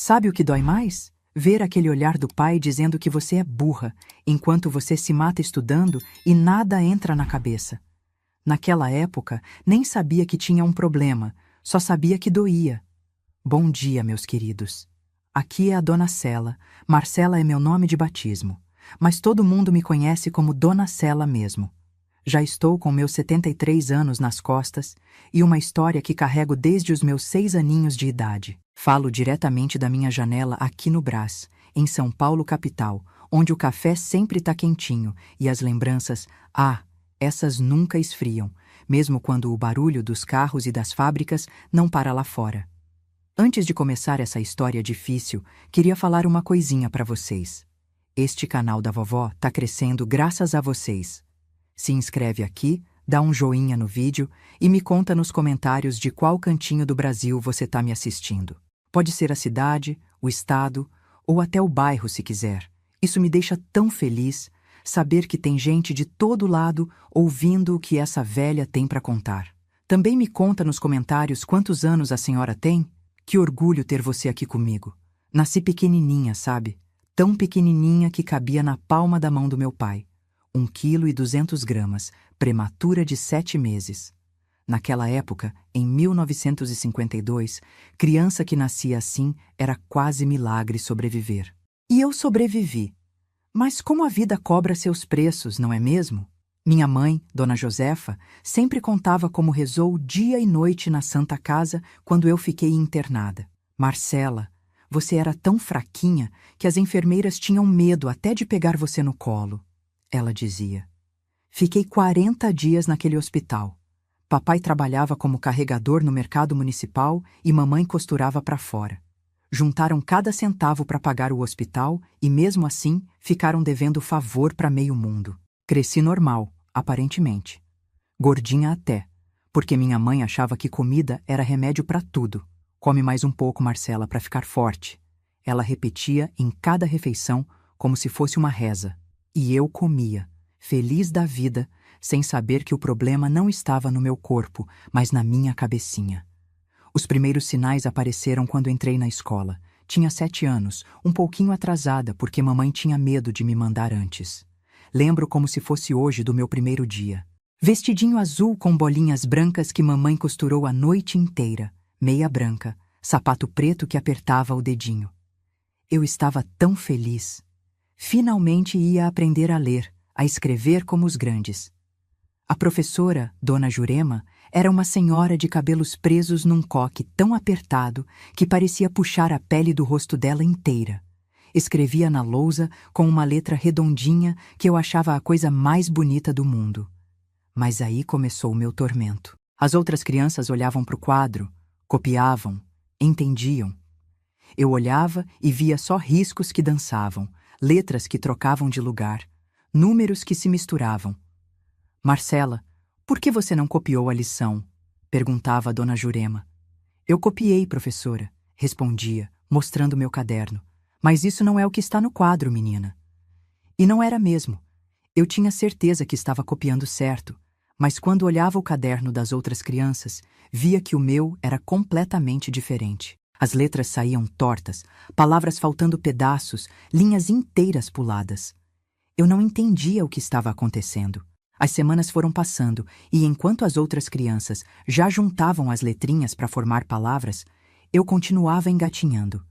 Sabe o que dói mais? Ver aquele olhar do pai dizendo que você é burra, enquanto você se mata estudando e nada entra na cabeça. Naquela época, nem sabia que tinha um problema, só sabia que doía. Bom dia, meus queridos. Aqui é a Dona Cela. Marcela é meu nome de batismo, mas todo mundo me conhece como Dona Cela mesmo. Já estou com meus 73 anos nas costas e uma história que carrego desde os meus 6 aninhos de idade. Falo diretamente da minha janela aqui no Brás, em São Paulo capital, onde o café sempre está quentinho e as lembranças, essas nunca esfriam, mesmo quando o barulho dos carros e das fábricas não para lá fora. Antes de começar essa história difícil, queria falar uma coisinha para vocês. Este canal da vovó tá crescendo graças a vocês. Se inscreve aqui, dá um joinha no vídeo e me conta nos comentários de qual cantinho do Brasil você tá me assistindo. Pode ser a cidade, o estado ou até o bairro se quiser. Isso me deixa tão feliz saber que tem gente de todo lado ouvindo o que essa velha tem para contar. Também me conta nos comentários quantos anos a senhora tem. Que orgulho ter você aqui comigo. Nasci pequenininha, sabe? Tão pequenininha que cabia na palma da mão do meu pai. 1,2 kg, prematura de 7 meses. Naquela época, em 1952, criança que nascia assim era quase milagre sobreviver. E eu sobrevivi. Mas como a vida cobra seus preços, não é mesmo? Minha mãe, Dona Josefa, sempre contava como rezou dia e noite na Santa Casa quando eu fiquei internada. Marcela, você era tão fraquinha que as enfermeiras tinham medo até de pegar você no colo. Ela dizia. Fiquei 40 dias naquele hospital. Papai trabalhava como carregador no mercado municipal e mamãe costurava para fora. Juntaram cada centavo para pagar o hospital e, mesmo assim, ficaram devendo favor para meio mundo. Cresci normal, aparentemente. Gordinha até, porque minha mãe achava que comida era remédio para tudo. Come mais um pouco, Marcela, para ficar forte. Ela repetia em cada refeição como se fosse uma reza. E eu comia, feliz da vida, sem saber que o problema não estava no meu corpo, mas na minha cabecinha. Os primeiros sinais apareceram quando entrei na escola. Tinha 7 anos, um pouquinho atrasada porque mamãe tinha medo de me mandar antes. Lembro como se fosse hoje do meu primeiro dia. Vestidinho azul com bolinhas brancas que mamãe costurou a noite inteira, meia branca, sapato preto que apertava o dedinho. Eu estava tão feliz. Finalmente ia aprender a ler, a escrever como os grandes. A professora, Dona Jurema, era uma senhora de cabelos presos num coque tão apertado que parecia puxar a pele do rosto dela inteira. Escrevia na lousa com uma letra redondinha que eu achava a coisa mais bonita do mundo. Mas aí começou o meu tormento. As outras crianças olhavam para o quadro, copiavam, entendiam. Eu olhava e via só riscos que dançavam, letras que trocavam de lugar, números que se misturavam. Marcela, por que você não copiou a lição? Perguntava a Dona Jurema. Eu copiei, professora, respondia, mostrando meu caderno. Mas isso não é o que está no quadro, menina. E não era mesmo. Eu tinha certeza que estava copiando certo, mas quando olhava o caderno das outras crianças, via que o meu era completamente diferente. As letras saíam tortas, palavras faltando pedaços, linhas inteiras puladas. Eu não entendia o que estava acontecendo. As semanas foram passando e, enquanto as outras crianças já juntavam as letrinhas para formar palavras, eu continuava engatinhando.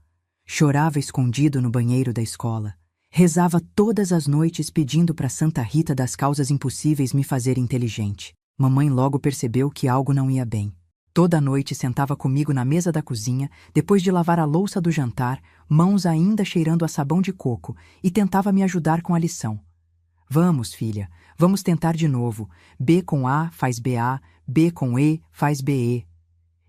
Chorava escondido no banheiro da escola. Rezava todas as noites pedindo para Santa Rita das Causas Impossíveis me fazer inteligente. Mamãe logo percebeu que algo não ia bem. Toda noite sentava comigo na mesa da cozinha, depois de lavar a louça do jantar, mãos ainda cheirando a sabão de coco, e tentava me ajudar com a lição. Vamos, filha, vamos tentar de novo. B com A faz BA, B com E faz BE.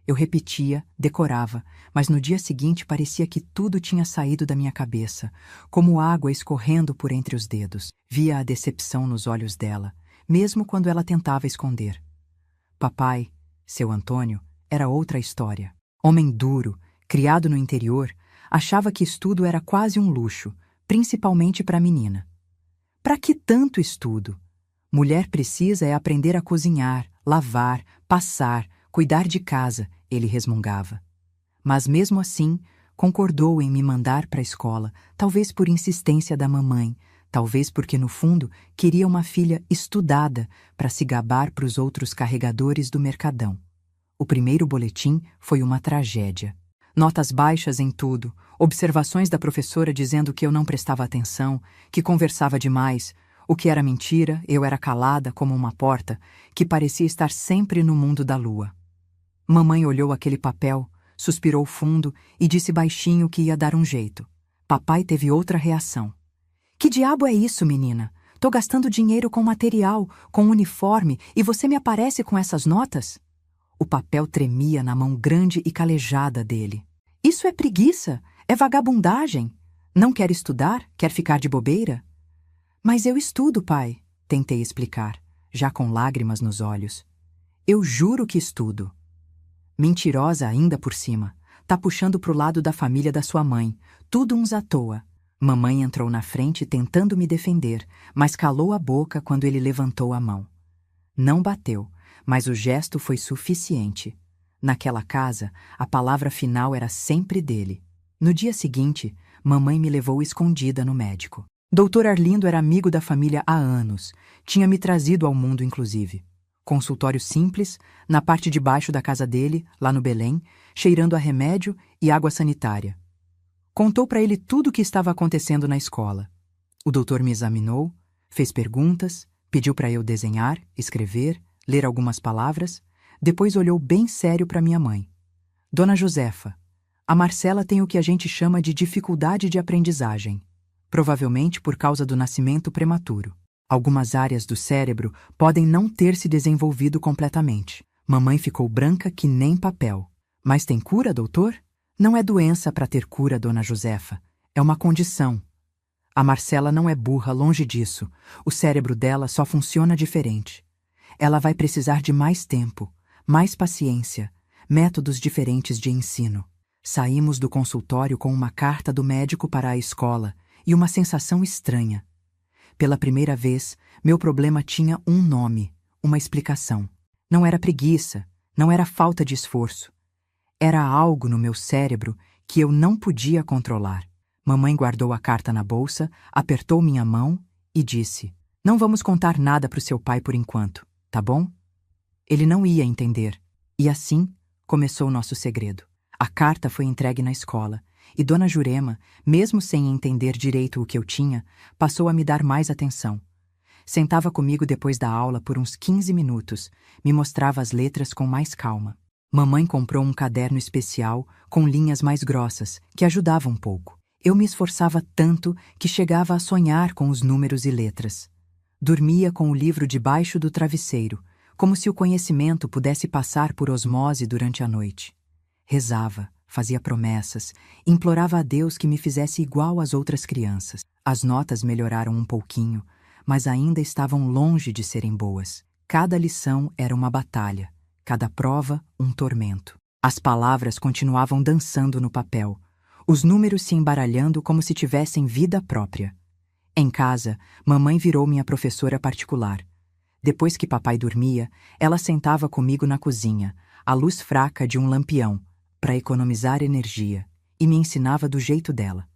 Eu repetia, decorava, mas no dia seguinte parecia que tudo tinha saído da minha cabeça, como água escorrendo por entre os dedos. Via a decepção nos olhos dela, mesmo quando ela tentava esconder. Papai, seu Antônio, era outra história. Homem duro, criado no interior, achava que estudo era quase um luxo, principalmente para a menina. Para que tanto estudo? Mulher precisa é aprender a cozinhar, lavar, passar, cuidar de casa, ele resmungava. Mas mesmo assim, concordou em me mandar para a escola, talvez por insistência da mamãe, talvez porque, no fundo, queria uma filha estudada para se gabar para os outros carregadores do Mercadão. O primeiro boletim foi uma tragédia. Notas baixas em tudo, observações da professora dizendo que eu não prestava atenção, que conversava demais, o que era mentira, eu era calada como uma porta, que parecia estar sempre no mundo da lua. Mamãe olhou aquele papel, suspirou fundo e disse baixinho que ia dar um jeito. Papai teve outra reação. Que diabo é isso, menina? Tô gastando dinheiro com material, com uniforme, e você me aparece com essas notas? O papel tremia na mão grande e calejada dele. Isso é preguiça, é vagabundagem. Não quer estudar? Quer ficar de bobeira? Mas eu estudo, pai, tentei explicar, já com lágrimas nos olhos. Eu juro que estudo. Mentirosa ainda por cima. Tá puxando pro lado da família da sua mãe. Tudo uns à toa. Mamãe entrou na frente tentando me defender, mas calou a boca quando ele levantou a mão. Não bateu, mas o gesto foi suficiente. Naquela casa, a palavra final era sempre dele. No dia seguinte, mamãe me levou escondida no médico. Doutor Arlindo era amigo da família há anos. Tinha me trazido ao mundo, inclusive. Consultório simples, na parte de baixo da casa dele, lá no Belém, cheirando a remédio e água sanitária. Contou para ele tudo o que estava acontecendo na escola. O doutor me examinou, fez perguntas, pediu para eu desenhar, escrever, ler algumas palavras, depois olhou bem sério para minha mãe. Dona Josefa, a Marcela tem o que a gente chama de dificuldade de aprendizagem, provavelmente por causa do nascimento prematuro. Algumas áreas do cérebro podem não ter se desenvolvido completamente. Mamãe ficou branca que nem papel. Mas tem cura, doutor? Não é doença para ter cura, dona Josefa. É uma condição. A Marcela não é burra, longe disso. O cérebro dela só funciona diferente. Ela vai precisar de mais tempo, mais paciência, métodos diferentes de ensino. Saímos do consultório com uma carta do médico para a escola e uma sensação estranha. Pela primeira vez, meu problema tinha um nome, uma explicação. Não era preguiça, não era falta de esforço. Era algo no meu cérebro que eu não podia controlar. Mamãe guardou a carta na bolsa, apertou minha mão e disse: "Não vamos contar nada para o seu pai por enquanto, tá bom?" Ele não ia entender. E assim começou o nosso segredo. A carta foi entregue na escola, e Dona Jurema, mesmo sem entender direito o que eu tinha, passou a me dar mais atenção. Sentava comigo depois da aula por uns 15 minutos, me mostrava as letras com mais calma. Mamãe comprou um caderno especial com linhas mais grossas, que ajudava um pouco. Eu me esforçava tanto que chegava a sonhar com os números e letras. Dormia com o livro debaixo do travesseiro, como se o conhecimento pudesse passar por osmose durante a noite. Rezava, fazia promessas, implorava a Deus que me fizesse igual às outras crianças. As notas melhoraram um pouquinho, mas ainda estavam longe de serem boas. Cada lição era uma batalha, cada prova um tormento. As palavras continuavam dançando no papel, os números se embaralhando como se tivessem vida própria. Em casa, mamãe virou minha professora particular. Depois que papai dormia, ela sentava comigo na cozinha, à luz fraca de um lampião, para economizar energia, e me ensinava do jeito dela.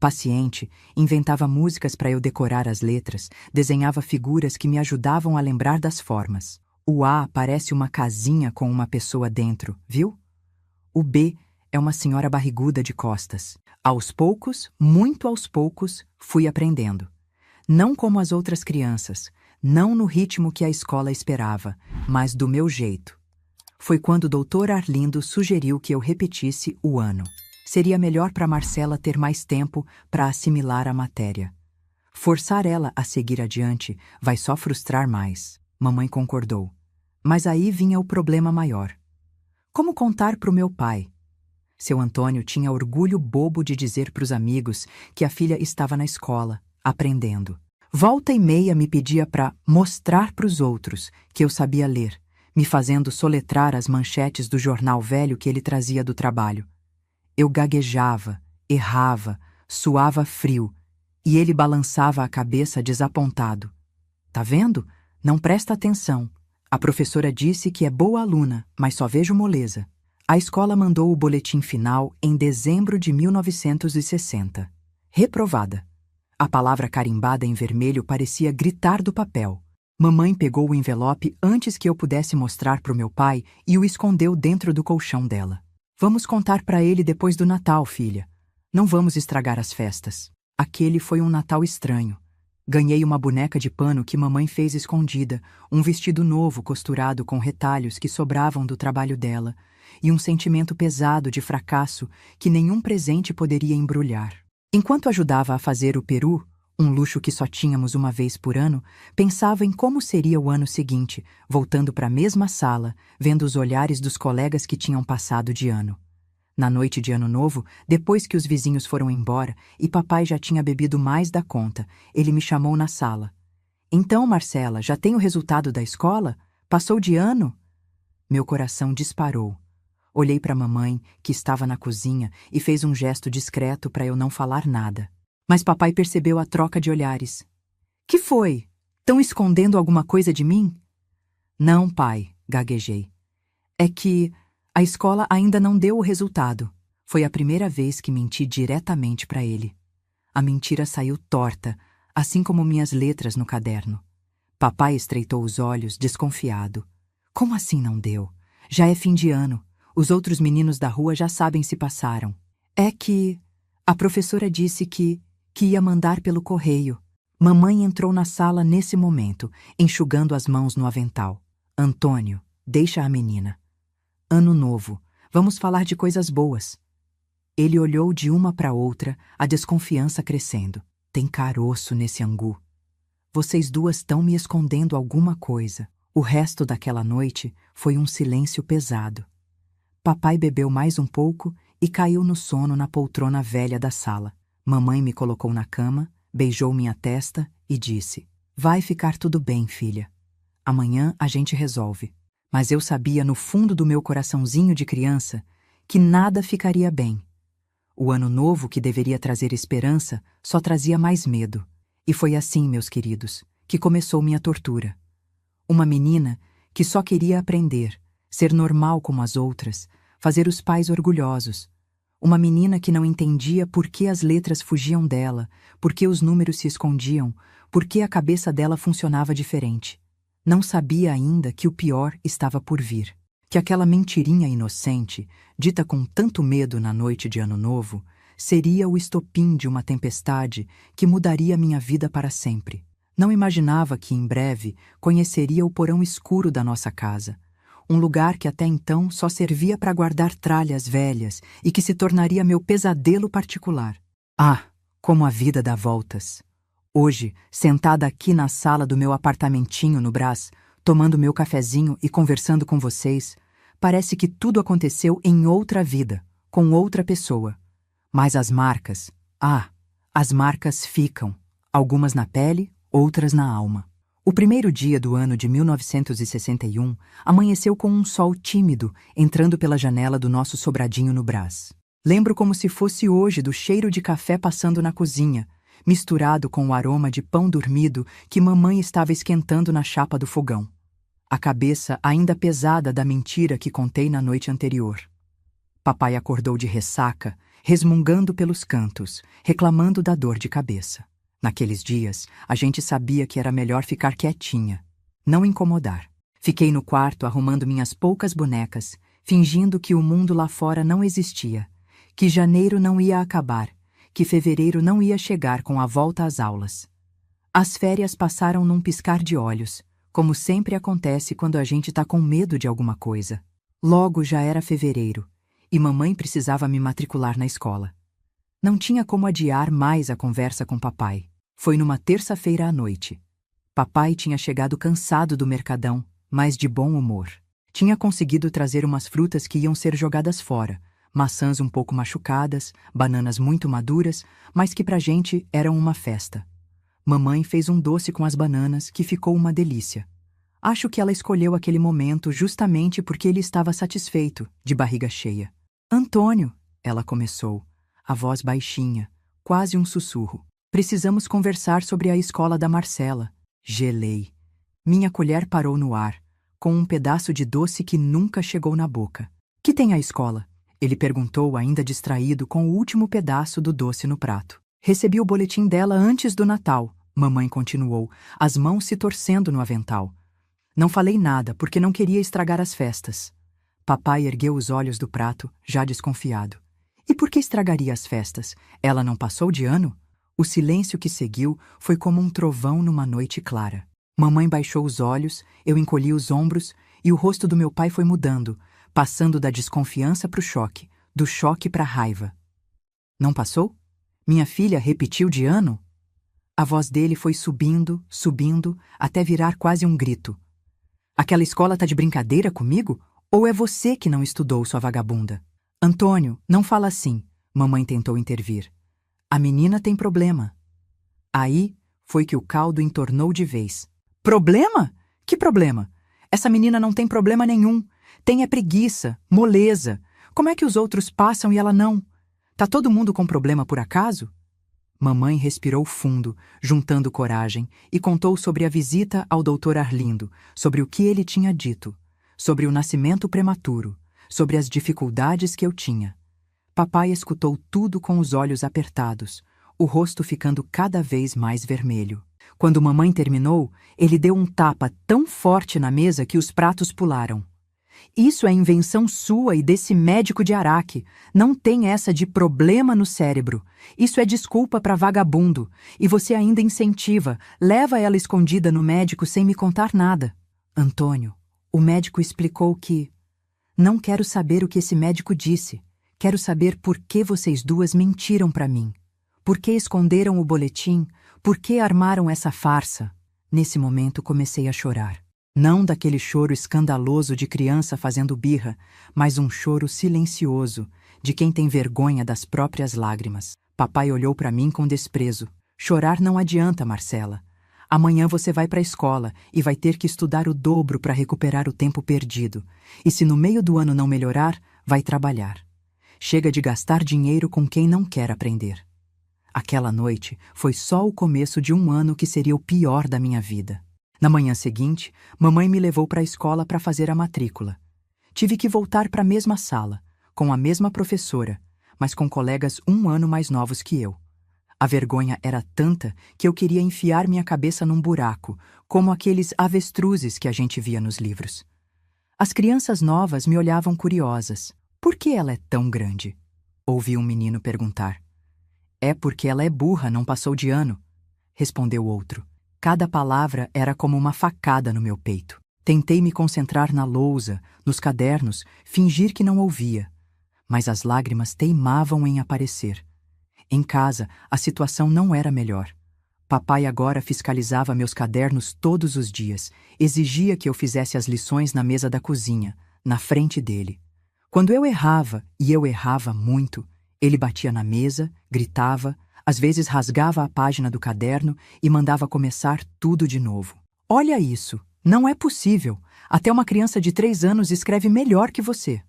Paciente, inventava músicas para eu decorar as letras, desenhava figuras que me ajudavam a lembrar das formas. O A parece uma casinha com uma pessoa dentro, viu? O B é uma senhora barriguda de costas. Aos poucos, muito aos poucos, fui aprendendo. Não como as outras crianças, não no ritmo que a escola esperava, mas do meu jeito. Foi quando o doutor Arlindo sugeriu que eu repetisse o ano. Seria melhor para Marcela ter mais tempo para assimilar a matéria. Forçar ela a seguir adiante vai só frustrar mais. Mamãe concordou. Mas aí vinha o problema maior. Como contar para o meu pai? Seu Antônio tinha orgulho bobo de dizer para os amigos que a filha estava na escola, aprendendo. Volta e meia me pedia para mostrar para os outros que eu sabia ler, me fazendo soletrar as manchetes do jornal velho que ele trazia do trabalho. Eu gaguejava, errava, suava frio, e ele balançava a cabeça desapontado. Tá vendo? Não presta atenção. A professora disse que é boa aluna, mas só vejo moleza. A escola mandou o boletim final em dezembro de 1960. Reprovada. A palavra carimbada em vermelho parecia gritar do papel. Mamãe pegou o envelope antes que eu pudesse mostrar para o meu pai e o escondeu dentro do colchão dela. Vamos contar para ele depois do Natal, filha. Não vamos estragar as festas. Aquele foi um Natal estranho. Ganhei uma boneca de pano que mamãe fez escondida, um vestido novo costurado com retalhos que sobravam do trabalho dela, e um sentimento pesado de fracasso que nenhum presente poderia embrulhar. Enquanto ajudava a fazer o peru, um luxo que só tínhamos uma vez por ano, pensava em como seria o ano seguinte, voltando para a mesma sala, vendo os olhares dos colegas que tinham passado de ano. Na noite de Ano Novo, depois que os vizinhos foram embora e papai já tinha bebido mais da conta, ele me chamou na sala. Então, Marcela, já tem o resultado da escola? Passou de ano? Meu coração disparou. Olhei para a mamãe, que estava na cozinha, e fez um gesto discreto para eu não falar nada. Mas papai percebeu a troca de olhares. Que foi? Tão escondendo alguma coisa de mim? Não, pai, gaguejei. É que a escola ainda não deu o resultado. Foi a primeira vez que menti diretamente para ele. A mentira saiu torta, assim como minhas letras no caderno. Papai estreitou os olhos, desconfiado. Como assim não deu? Já é fim de ano. Os outros meninos da rua já sabem se passaram. É que a professora disse que ia mandar pelo correio. Mamãe entrou na sala nesse momento, enxugando as mãos no avental. Antônio, deixa a menina. Ano novo, vamos falar de coisas boas. Ele olhou de uma para outra, a desconfiança crescendo. Tem caroço nesse angu. Vocês duas estão me escondendo alguma coisa. O resto daquela noite foi um silêncio pesado. Papai bebeu mais um pouco e caiu no sono na poltrona velha da sala. Mamãe me colocou na cama, beijou minha testa e disse: Vai ficar tudo bem, filha. Amanhã a gente resolve. Mas eu sabia no fundo do meu coraçãozinho de criança que nada ficaria bem. O ano novo, que deveria trazer esperança, só trazia mais medo. E foi assim, meus queridos, que começou minha tortura. Uma menina que só queria aprender, ser normal como as outras, fazer os pais orgulhosos. Uma menina que não entendia por que as letras fugiam dela, por que os números se escondiam, por que a cabeça dela funcionava diferente. Não sabia ainda que o pior estava por vir. Que aquela mentirinha inocente, dita com tanto medo na noite de Ano Novo, seria o estopim de uma tempestade que mudaria minha vida para sempre. Não imaginava que, em breve, conheceria o porão escuro da nossa casa. Um lugar que até então só servia para guardar tralhas velhas e que se tornaria meu pesadelo particular. Ah, como a vida dá voltas! Hoje, sentada aqui na sala do meu apartamentinho no Brás, tomando meu cafezinho e conversando com vocês, parece que tudo aconteceu em outra vida, com outra pessoa. Mas as marcas, as marcas ficam, algumas na pele, outras na alma. O primeiro dia do ano de 1961 amanheceu com um sol tímido entrando pela janela do nosso sobradinho no Brás. Lembro como se fosse hoje do cheiro de café passando na cozinha, misturado com o aroma de pão dormido que mamãe estava esquentando na chapa do fogão. A cabeça ainda pesada da mentira que contei na noite anterior. Papai acordou de ressaca, resmungando pelos cantos, reclamando da dor de cabeça. Naqueles dias, a gente sabia que era melhor ficar quietinha, não incomodar. Fiquei no quarto arrumando minhas poucas bonecas, fingindo que o mundo lá fora não existia, que janeiro não ia acabar, que fevereiro não ia chegar com a volta às aulas. As férias passaram num piscar de olhos, como sempre acontece quando a gente está com medo de alguma coisa. Logo já era fevereiro, e mamãe precisava me matricular na escola. Não tinha como adiar mais a conversa com papai. Foi numa terça-feira à noite. Papai tinha chegado cansado do mercadão, mas de bom humor. Tinha conseguido trazer umas frutas que iam ser jogadas fora, maçãs um pouco machucadas, bananas muito maduras, mas que pra gente eram uma festa. Mamãe fez um doce com as bananas que ficou uma delícia. Acho que ela escolheu aquele momento justamente porque ele estava satisfeito, de barriga cheia. Antônio, ela começou, a voz baixinha, quase um sussurro. Precisamos conversar sobre a escola da Marcela. Gelei. Minha colher parou no ar, com um pedaço de doce que nunca chegou na boca. Que tem a escola? Ele perguntou, ainda distraído com o último pedaço do doce no prato. Recebi o boletim dela antes do Natal, mamãe continuou, as mãos se torcendo no avental. Não falei nada, porque não queria estragar as festas. Papai ergueu os olhos do prato, já desconfiado. E por que estragaria as festas? Ela não passou de ano? O silêncio que seguiu foi como um trovão numa noite clara. Mamãe baixou os olhos, eu encolhi os ombros e o rosto do meu pai foi mudando, passando da desconfiança para o choque, do choque para a raiva. Não passou? Minha filha repetiu de ano? A voz dele foi subindo, subindo, até virar quase um grito. Aquela escola tá de brincadeira comigo? Ou é você que não estudou, sua vagabunda? Antônio, não fala assim, mamãe tentou intervir. A menina tem problema. Aí foi que o caldo entornou de vez. Problema? Que problema? Essa menina não tem problema nenhum. Tem é preguiça, moleza. Como é que os outros passam e ela não? Tá todo mundo com problema por acaso? Mamãe respirou fundo, juntando coragem, e contou sobre a visita ao Dr. Arlindo, sobre o que ele tinha dito, sobre o nascimento prematuro, sobre as dificuldades que eu tinha. Papai escutou tudo com os olhos apertados, o rosto ficando cada vez mais vermelho. Quando mamãe terminou, ele deu um tapa tão forte na mesa que os pratos pularam. Isso é invenção sua e desse médico de Araque. Não tem essa de problema no cérebro. Isso é desculpa para vagabundo. E você ainda incentiva, leva ela escondida no médico sem me contar nada. Antônio, o médico explicou que... Não quero saber o que esse médico disse. Quero saber por que vocês duas mentiram para mim. Por que esconderam o boletim? Por que armaram essa farsa? Nesse momento comecei a chorar. Não daquele choro escandaloso de criança fazendo birra, mas um choro silencioso, de quem tem vergonha das próprias lágrimas. Papai olhou para mim com desprezo. Chorar não adianta, Marcela. Amanhã você vai para a escola e vai ter que estudar o dobro para recuperar o tempo perdido. E se no meio do ano não melhorar, vai trabalhar. Chega de gastar dinheiro com quem não quer aprender. Aquela noite foi só o começo de um ano que seria o pior da minha vida. Na manhã seguinte, mamãe me levou para a escola para fazer a matrícula. Tive que voltar para a mesma sala, com a mesma professora, mas com colegas um ano mais novos que eu. A vergonha era tanta que eu queria enfiar minha cabeça num buraco, como aqueles avestruzes que a gente via nos livros. As crianças novas me olhavam curiosas. Por que ela é tão grande? Ouvi um menino perguntar. É porque ela é burra, não passou de ano, respondeu outro. Cada palavra era como uma facada no meu peito. Tentei me concentrar na lousa, nos cadernos, fingir que não ouvia. Mas as lágrimas teimavam em aparecer. Em casa, a situação não era melhor. Papai agora fiscalizava meus cadernos todos os dias, exigia que eu fizesse as lições na mesa da cozinha, na frente dele. Quando eu errava, e eu errava muito, ele batia na mesa, gritava, às vezes rasgava a página do caderno e mandava começar tudo de novo. Olha isso, não é possível. Até uma criança de 3 anos escreve melhor que você.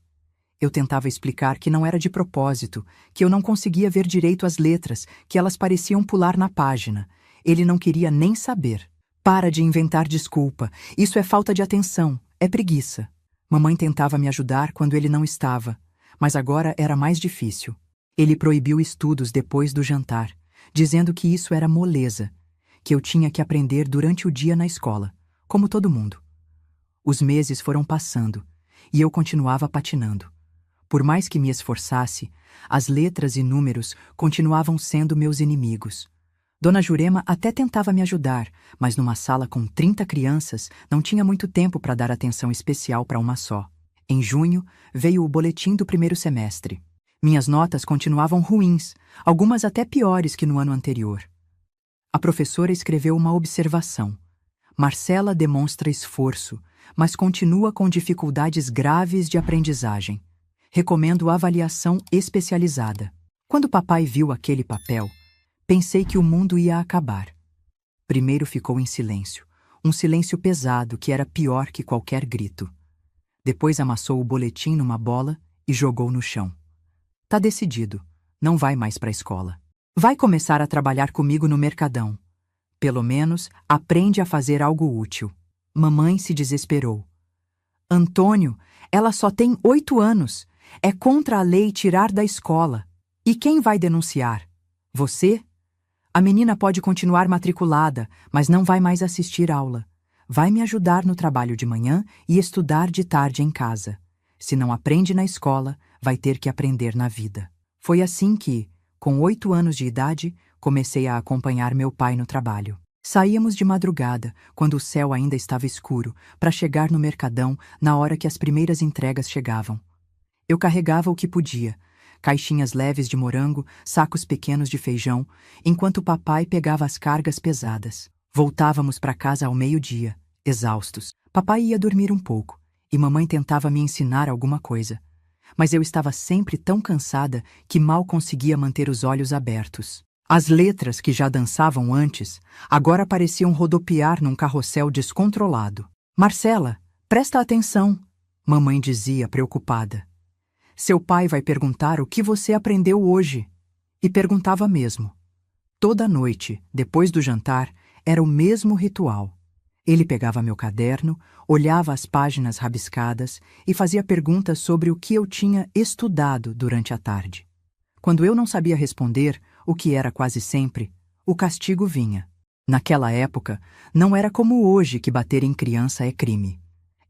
Eu tentava explicar que não era de propósito, que eu não conseguia ver direito as letras, que elas pareciam pular na página. Ele não queria nem saber. Para de inventar desculpa. Isso é falta de atenção, é preguiça. Mamãe tentava me ajudar quando ele não estava, mas agora era mais difícil. Ele proibiu estudos depois do jantar, dizendo que isso era moleza, que eu tinha que aprender durante o dia na escola, como todo mundo. Os meses foram passando, e eu continuava patinando. Por mais que me esforçasse, as letras e números continuavam sendo meus inimigos. Dona Jurema até tentava me ajudar, mas numa sala com 30 crianças não tinha muito tempo para dar atenção especial para uma só. Em junho, veio o boletim do primeiro semestre. Minhas notas continuavam ruins, algumas até piores que no ano anterior. A professora escreveu uma observação. Marcela demonstra esforço, mas continua com dificuldades graves de aprendizagem. Recomendo avaliação especializada. Quando papai viu aquele papel, pensei que o mundo ia acabar. Primeiro ficou em silêncio, um silêncio pesado que era pior que qualquer grito. Depois amassou o boletim numa bola e jogou no chão. Tá decidido, não vai mais para a escola. Vai começar a trabalhar comigo no Mercadão. Pelo menos, aprende a fazer algo útil. Mamãe se desesperou. Antônio, ela só tem 8 anos. É contra a lei tirar da escola. E quem vai denunciar? Você? A menina pode continuar matriculada, mas não vai mais assistir aula. Vai me ajudar no trabalho de manhã e estudar de tarde em casa. Se não aprende na escola, vai ter que aprender na vida. Foi assim que, com 8 anos de idade, comecei a acompanhar meu pai no trabalho. Saíamos de madrugada, quando o céu ainda estava escuro, para chegar no mercadão na hora que as primeiras entregas chegavam. Eu carregava o que podia, caixinhas leves de morango, sacos pequenos de feijão, enquanto papai pegava as cargas pesadas. Voltávamos para casa ao meio-dia, exaustos. Papai ia dormir um pouco, e mamãe tentava me ensinar alguma coisa. Mas eu estava sempre tão cansada que mal conseguia manter os olhos abertos. As letras que já dançavam antes, agora pareciam rodopiar num carrossel descontrolado. Marcela, presta atenção, mamãe dizia preocupada. Seu pai vai perguntar o que você aprendeu hoje. E perguntava mesmo. Toda noite, depois do jantar, era o mesmo ritual. Ele pegava meu caderno, olhava as páginas rabiscadas e fazia perguntas sobre o que eu tinha estudado durante a tarde. Quando eu não sabia responder, o que era quase sempre, o castigo vinha. Naquela época, não era como hoje que bater em criança é crime.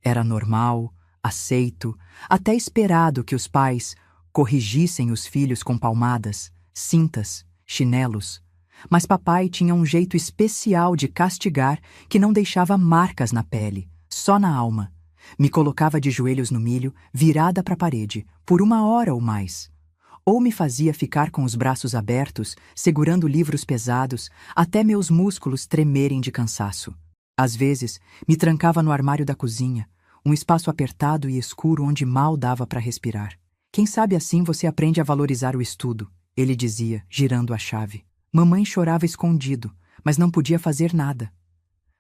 Era normal, aceito, até esperado que os pais corrigissem os filhos com palmadas, cintas, chinelos. Mas papai tinha um jeito especial de castigar que não deixava marcas na pele, só na alma. Me colocava de joelhos no milho, virada para a parede, por 1 hora ou mais. Ou me fazia ficar com os braços abertos, segurando livros pesados, até meus músculos tremerem de cansaço. Às vezes, me trancava no armário da cozinha, um espaço apertado e escuro onde mal dava para respirar. Quem sabe assim você aprende a valorizar o estudo, ele dizia, girando a chave. Mamãe chorava escondido, mas não podia fazer nada.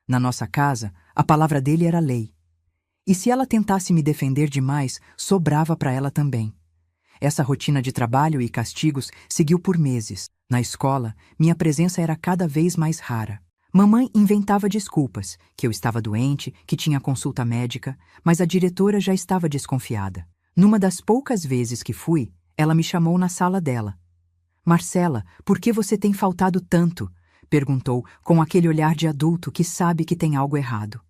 Na nossa casa, a palavra dele era lei. E se ela tentasse me defender demais, sobrava para ela também. Essa rotina de trabalho e castigos seguiu por meses. Na escola, minha presença era cada vez mais rara. Mamãe inventava desculpas, que eu estava doente, que tinha consulta médica, mas a diretora já estava desconfiada. Numa das poucas vezes que fui, ela me chamou na sala dela. Marcela, por que você tem faltado tanto? Perguntou, com aquele olhar de adulto que sabe que tem algo errado.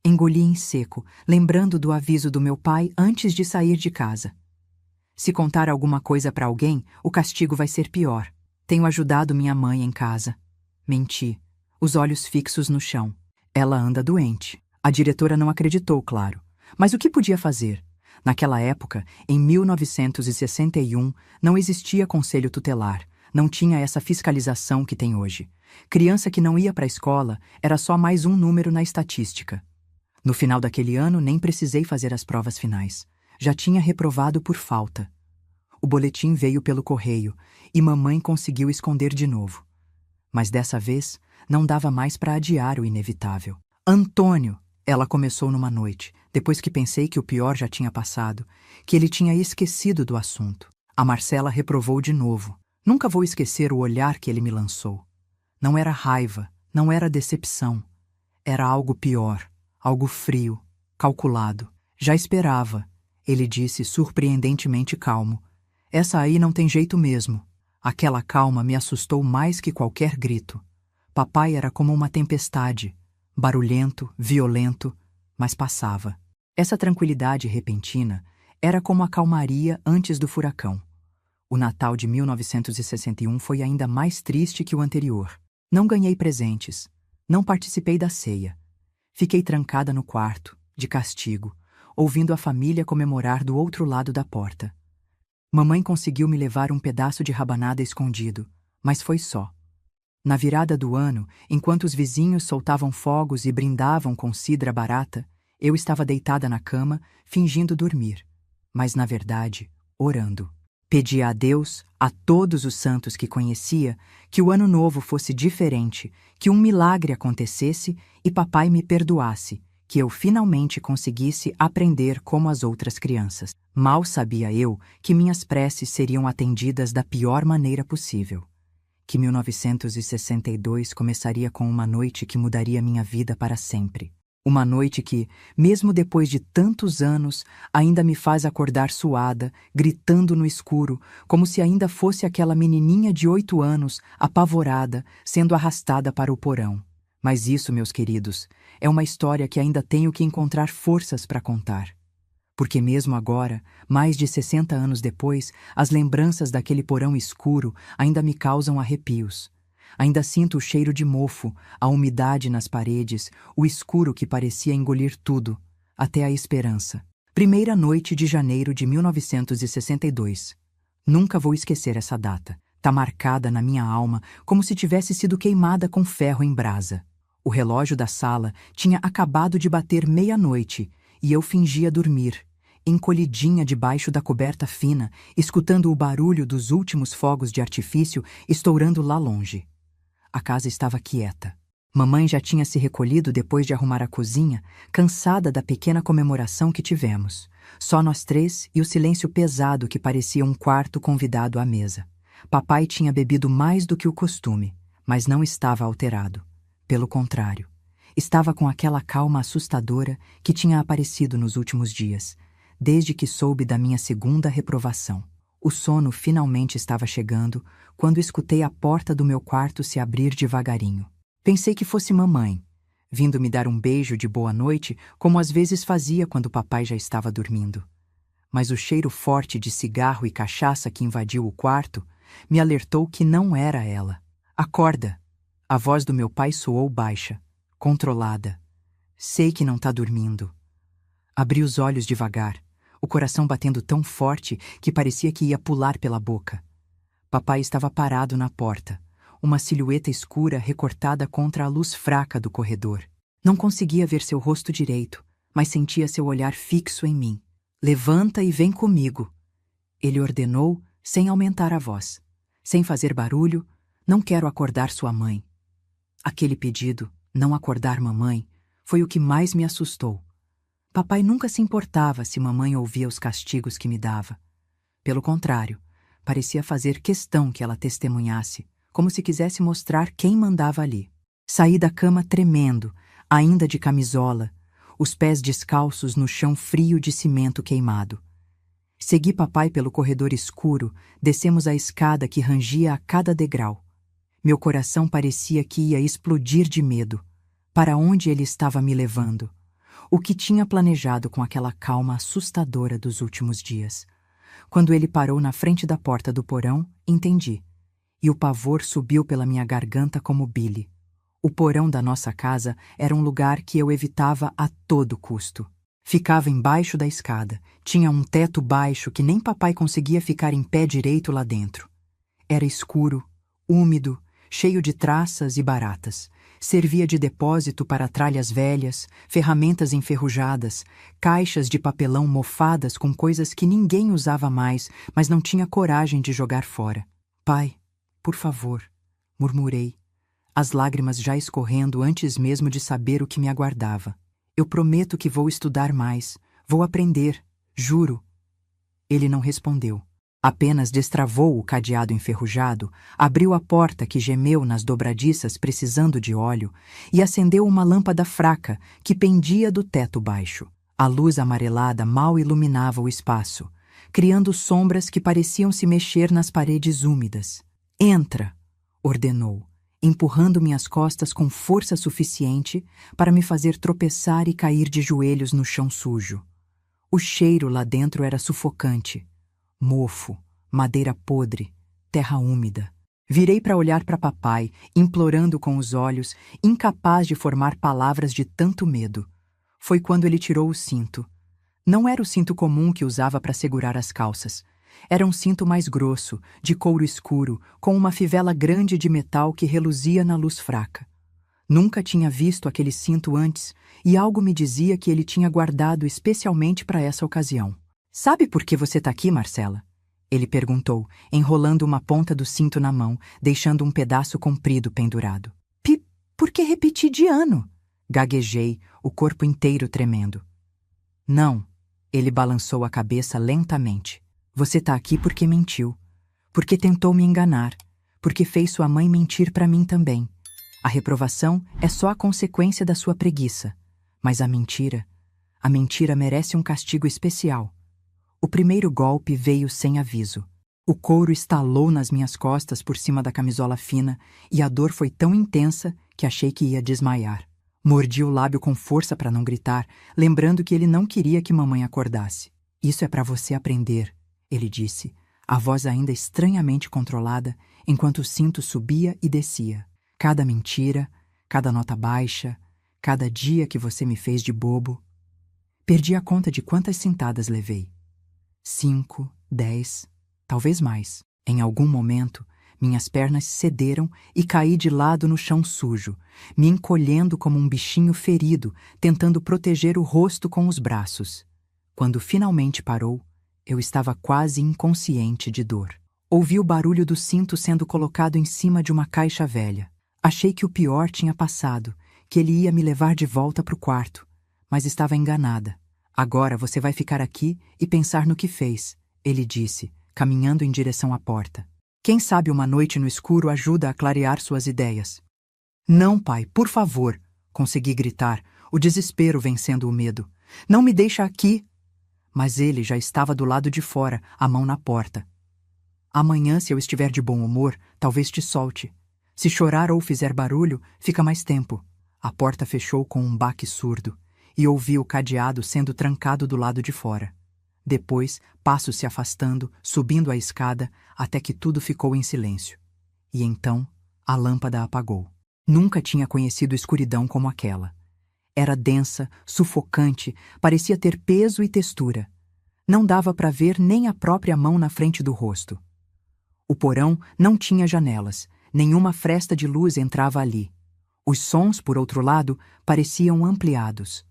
Engoli em seco, lembrando do aviso do meu pai antes de sair de casa. Se contar alguma coisa para alguém, o castigo vai ser pior. Tenho ajudado minha mãe em casa. Menti, os olhos fixos no chão. Ela anda doente. A diretora não acreditou, claro. Mas o que podia fazer? Naquela época, em 1961, não existia conselho tutelar, não tinha essa fiscalização que tem hoje. Criança que não ia para a escola era só mais um número na estatística. No final daquele ano, nem precisei fazer as provas finais. Já tinha reprovado por falta. O boletim veio pelo correio e mamãe conseguiu esconder de novo. Mas dessa vez, não dava mais para adiar o inevitável. Antônio! Ela começou numa noite, depois que pensei que o pior já tinha passado, que ele tinha esquecido do assunto. A Marcela reprovou de novo. Nunca vou esquecer o olhar que ele me lançou. Não era raiva, não era decepção. Era algo pior, algo frio, calculado. Já esperava, ele disse surpreendentemente calmo. Essa aí não tem jeito mesmo. Aquela calma me assustou mais que qualquer grito. Papai era como uma tempestade. Barulhento, violento, mas passava. Essa tranquilidade repentina era como a calmaria antes do furacão. O Natal de 1961 foi ainda mais triste que o anterior. Não ganhei presentes. Não participei da ceia. Fiquei trancada no quarto, de castigo, ouvindo a família comemorar do outro lado da porta. Mamãe conseguiu me levar um pedaço de rabanada escondido, mas foi só. Na virada do ano, enquanto os vizinhos soltavam fogos e brindavam com cidra barata, eu estava deitada na cama, fingindo dormir, mas, na verdade, orando. Pedia a Deus, a todos os santos que conhecia, que o ano novo fosse diferente, que um milagre acontecesse e papai me perdoasse, que eu finalmente conseguisse aprender como as outras crianças. Mal sabia eu que minhas preces seriam atendidas da pior maneira possível. Que 1962 começaria com uma noite que mudaria minha vida para sempre. Uma noite que, mesmo depois de tantos anos, ainda me faz acordar suada, gritando no escuro, como se ainda fosse aquela menininha de 8 anos, apavorada, sendo arrastada para o porão. Mas isso, meus queridos, é uma história que ainda tenho que encontrar forças para contar. Porque mesmo agora, mais de 60 anos depois, as lembranças daquele porão escuro ainda me causam arrepios. Ainda sinto o cheiro de mofo, a umidade nas paredes, o escuro que parecia engolir tudo, até a esperança. Primeira noite de janeiro de 1962. Nunca vou esquecer essa data. Tá marcada na minha alma como se tivesse sido queimada com ferro em brasa. O relógio da sala tinha acabado de bater meia-noite e eu fingia dormir, encolhidinha debaixo da coberta fina, escutando o barulho dos últimos fogos de artifício estourando lá longe. A casa estava quieta. Mamãe já tinha se recolhido depois de arrumar a cozinha, cansada da pequena comemoração que tivemos. Só nós três e o silêncio pesado que parecia um quarto convidado à mesa. Papai tinha bebido mais do que o costume, mas não estava alterado. Pelo contrário, estava com aquela calma assustadora que tinha aparecido nos últimos dias, desde que soube da minha segunda reprovação. O sono finalmente estava chegando quando escutei a porta do meu quarto se abrir devagarinho. Pensei que fosse mamãe, vindo me dar um beijo de boa noite, como às vezes fazia quando papai já estava dormindo. Mas o cheiro forte de cigarro e cachaça que invadiu o quarto me alertou que não era ela. Acorda! A voz do meu pai soou baixa, controlada. Sei que não tá dormindo. Abri os olhos devagar, o coração batendo tão forte que parecia que ia pular pela boca. Papai estava parado na porta, uma silhueta escura recortada contra a luz fraca do corredor. Não conseguia ver seu rosto direito, mas sentia seu olhar fixo em mim. Levanta e vem comigo. Ele ordenou, sem aumentar a voz. Sem fazer barulho, não quero acordar sua mãe. Aquele pedido, não acordar mamãe, foi o que mais me assustou. Papai nunca se importava se mamãe ouvia os castigos que me dava. Pelo contrário, parecia fazer questão que ela testemunhasse, como se quisesse mostrar quem mandava ali. Saí da cama tremendo, ainda de camisola, os pés descalços no chão frio de cimento queimado. Segui papai pelo corredor escuro, descemos a escada que rangia a cada degrau. Meu coração parecia que ia explodir de medo. Para onde ele estava me levando? O que tinha planejado com aquela calma assustadora dos últimos dias? Quando ele parou na frente da porta do porão, entendi. E o pavor subiu pela minha garganta como bile. O porão da nossa casa era um lugar que eu evitava a todo custo. Ficava embaixo da escada, tinha um teto baixo que nem papai conseguia ficar em pé direito lá dentro. Era escuro, úmido, cheio de traças e baratas. Servia de depósito para tralhas velhas, ferramentas enferrujadas, caixas de papelão mofadas com coisas que ninguém usava mais, mas não tinha coragem de jogar fora. Pai, por favor, murmurei, as lágrimas já escorrendo antes mesmo de saber o que me aguardava. Eu prometo que vou estudar mais, vou aprender, juro. Ele não respondeu. Apenas destravou o cadeado enferrujado, abriu a porta que gemeu nas dobradiças precisando de óleo e acendeu uma lâmpada fraca que pendia do teto baixo. A luz amarelada mal iluminava o espaço, criando sombras que pareciam se mexer nas paredes úmidas. Entra, ordenou, empurrando minhas costas com força suficiente para me fazer tropeçar e cair de joelhos no chão sujo. O cheiro lá dentro era sufocante. Mofo, madeira podre, terra úmida. Virei para olhar para papai, implorando com os olhos, incapaz de formar palavras de tanto medo. Foi quando ele tirou o cinto. Não era o cinto comum que usava para segurar as calças. Era um cinto mais grosso, de couro escuro, com uma fivela grande de metal que reluzia na luz fraca. Nunca tinha visto aquele cinto antes e algo me dizia que ele tinha guardado especialmente para essa ocasião. Sabe por que você está aqui, Marcela? Ele perguntou, enrolando uma ponta do cinto na mão, deixando um pedaço comprido pendurado. Por que repetir de ano? Gaguejei, o corpo inteiro tremendo. Não, ele balançou a cabeça lentamente. Você está aqui porque mentiu, porque tentou me enganar, porque fez sua mãe mentir para mim também. A reprovação é só a consequência da sua preguiça. Mas a mentira merece um castigo especial. O primeiro golpe veio sem aviso. O couro estalou nas minhas costas por cima da camisola fina e a dor foi tão intensa que achei que ia desmaiar. Mordi o lábio com força para não gritar, lembrando que ele não queria que mamãe acordasse. Isso é para você aprender, ele disse, a voz ainda estranhamente controlada, enquanto o cinto subia e descia. Cada mentira, cada nota baixa, cada dia que você me fez de bobo. Perdi a conta de quantas cintadas levei. 5, 10, talvez mais. Em algum momento, minhas pernas cederam e caí de lado no chão sujo, me encolhendo como um bichinho ferido, tentando proteger o rosto com os braços. Quando finalmente parou, eu estava quase inconsciente de dor. Ouvi o barulho do cinto sendo colocado em cima de uma caixa velha. Achei que o pior tinha passado, que ele ia me levar de volta para o quarto, mas estava enganada. Agora você vai ficar aqui e pensar no que fez, ele disse, caminhando em direção à porta. Quem sabe uma noite no escuro ajuda a clarear suas ideias. Não, pai, por favor, consegui gritar, o desespero vencendo o medo. Não me deixa aqui! Mas ele já estava do lado de fora, a mão na porta. Amanhã, se eu estiver de bom humor, talvez te solte. Se chorar ou fizer barulho, fica mais tempo. A porta fechou com um baque surdo, e ouvi o cadeado sendo trancado do lado de fora. Depois, passos se afastando, subindo a escada, até que tudo ficou em silêncio. E então, a lâmpada apagou. Nunca tinha conhecido escuridão como aquela. Era densa, sufocante, parecia ter peso e textura. Não dava para ver nem a própria mão na frente do rosto. O porão não tinha janelas, nenhuma fresta de luz entrava ali. Os sons, por outro lado, pareciam ampliados.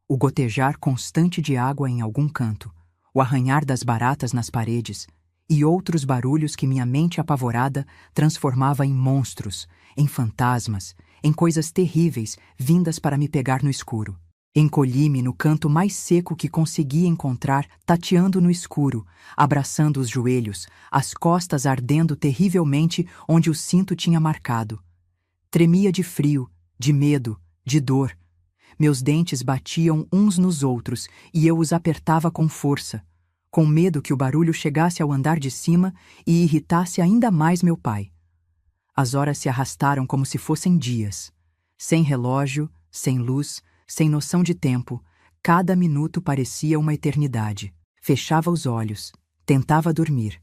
O gotejar constante de água em algum canto, o arranhar das baratas nas paredes e outros barulhos que minha mente apavorada transformava em monstros, em fantasmas, em coisas terríveis vindas para me pegar no escuro. Encolhi-me no canto mais seco que consegui encontrar, tateando no escuro, abraçando os joelhos, as costas ardendo terrivelmente onde o cinto tinha marcado. Tremia de frio, de medo, de dor. Meus dentes batiam uns nos outros e eu os apertava com força, com medo que o barulho chegasse ao andar de cima e irritasse ainda mais meu pai. As horas se arrastaram como se fossem dias. Sem relógio, sem luz, sem noção de tempo, cada minuto parecia uma eternidade. Fechava os olhos, tentava dormir,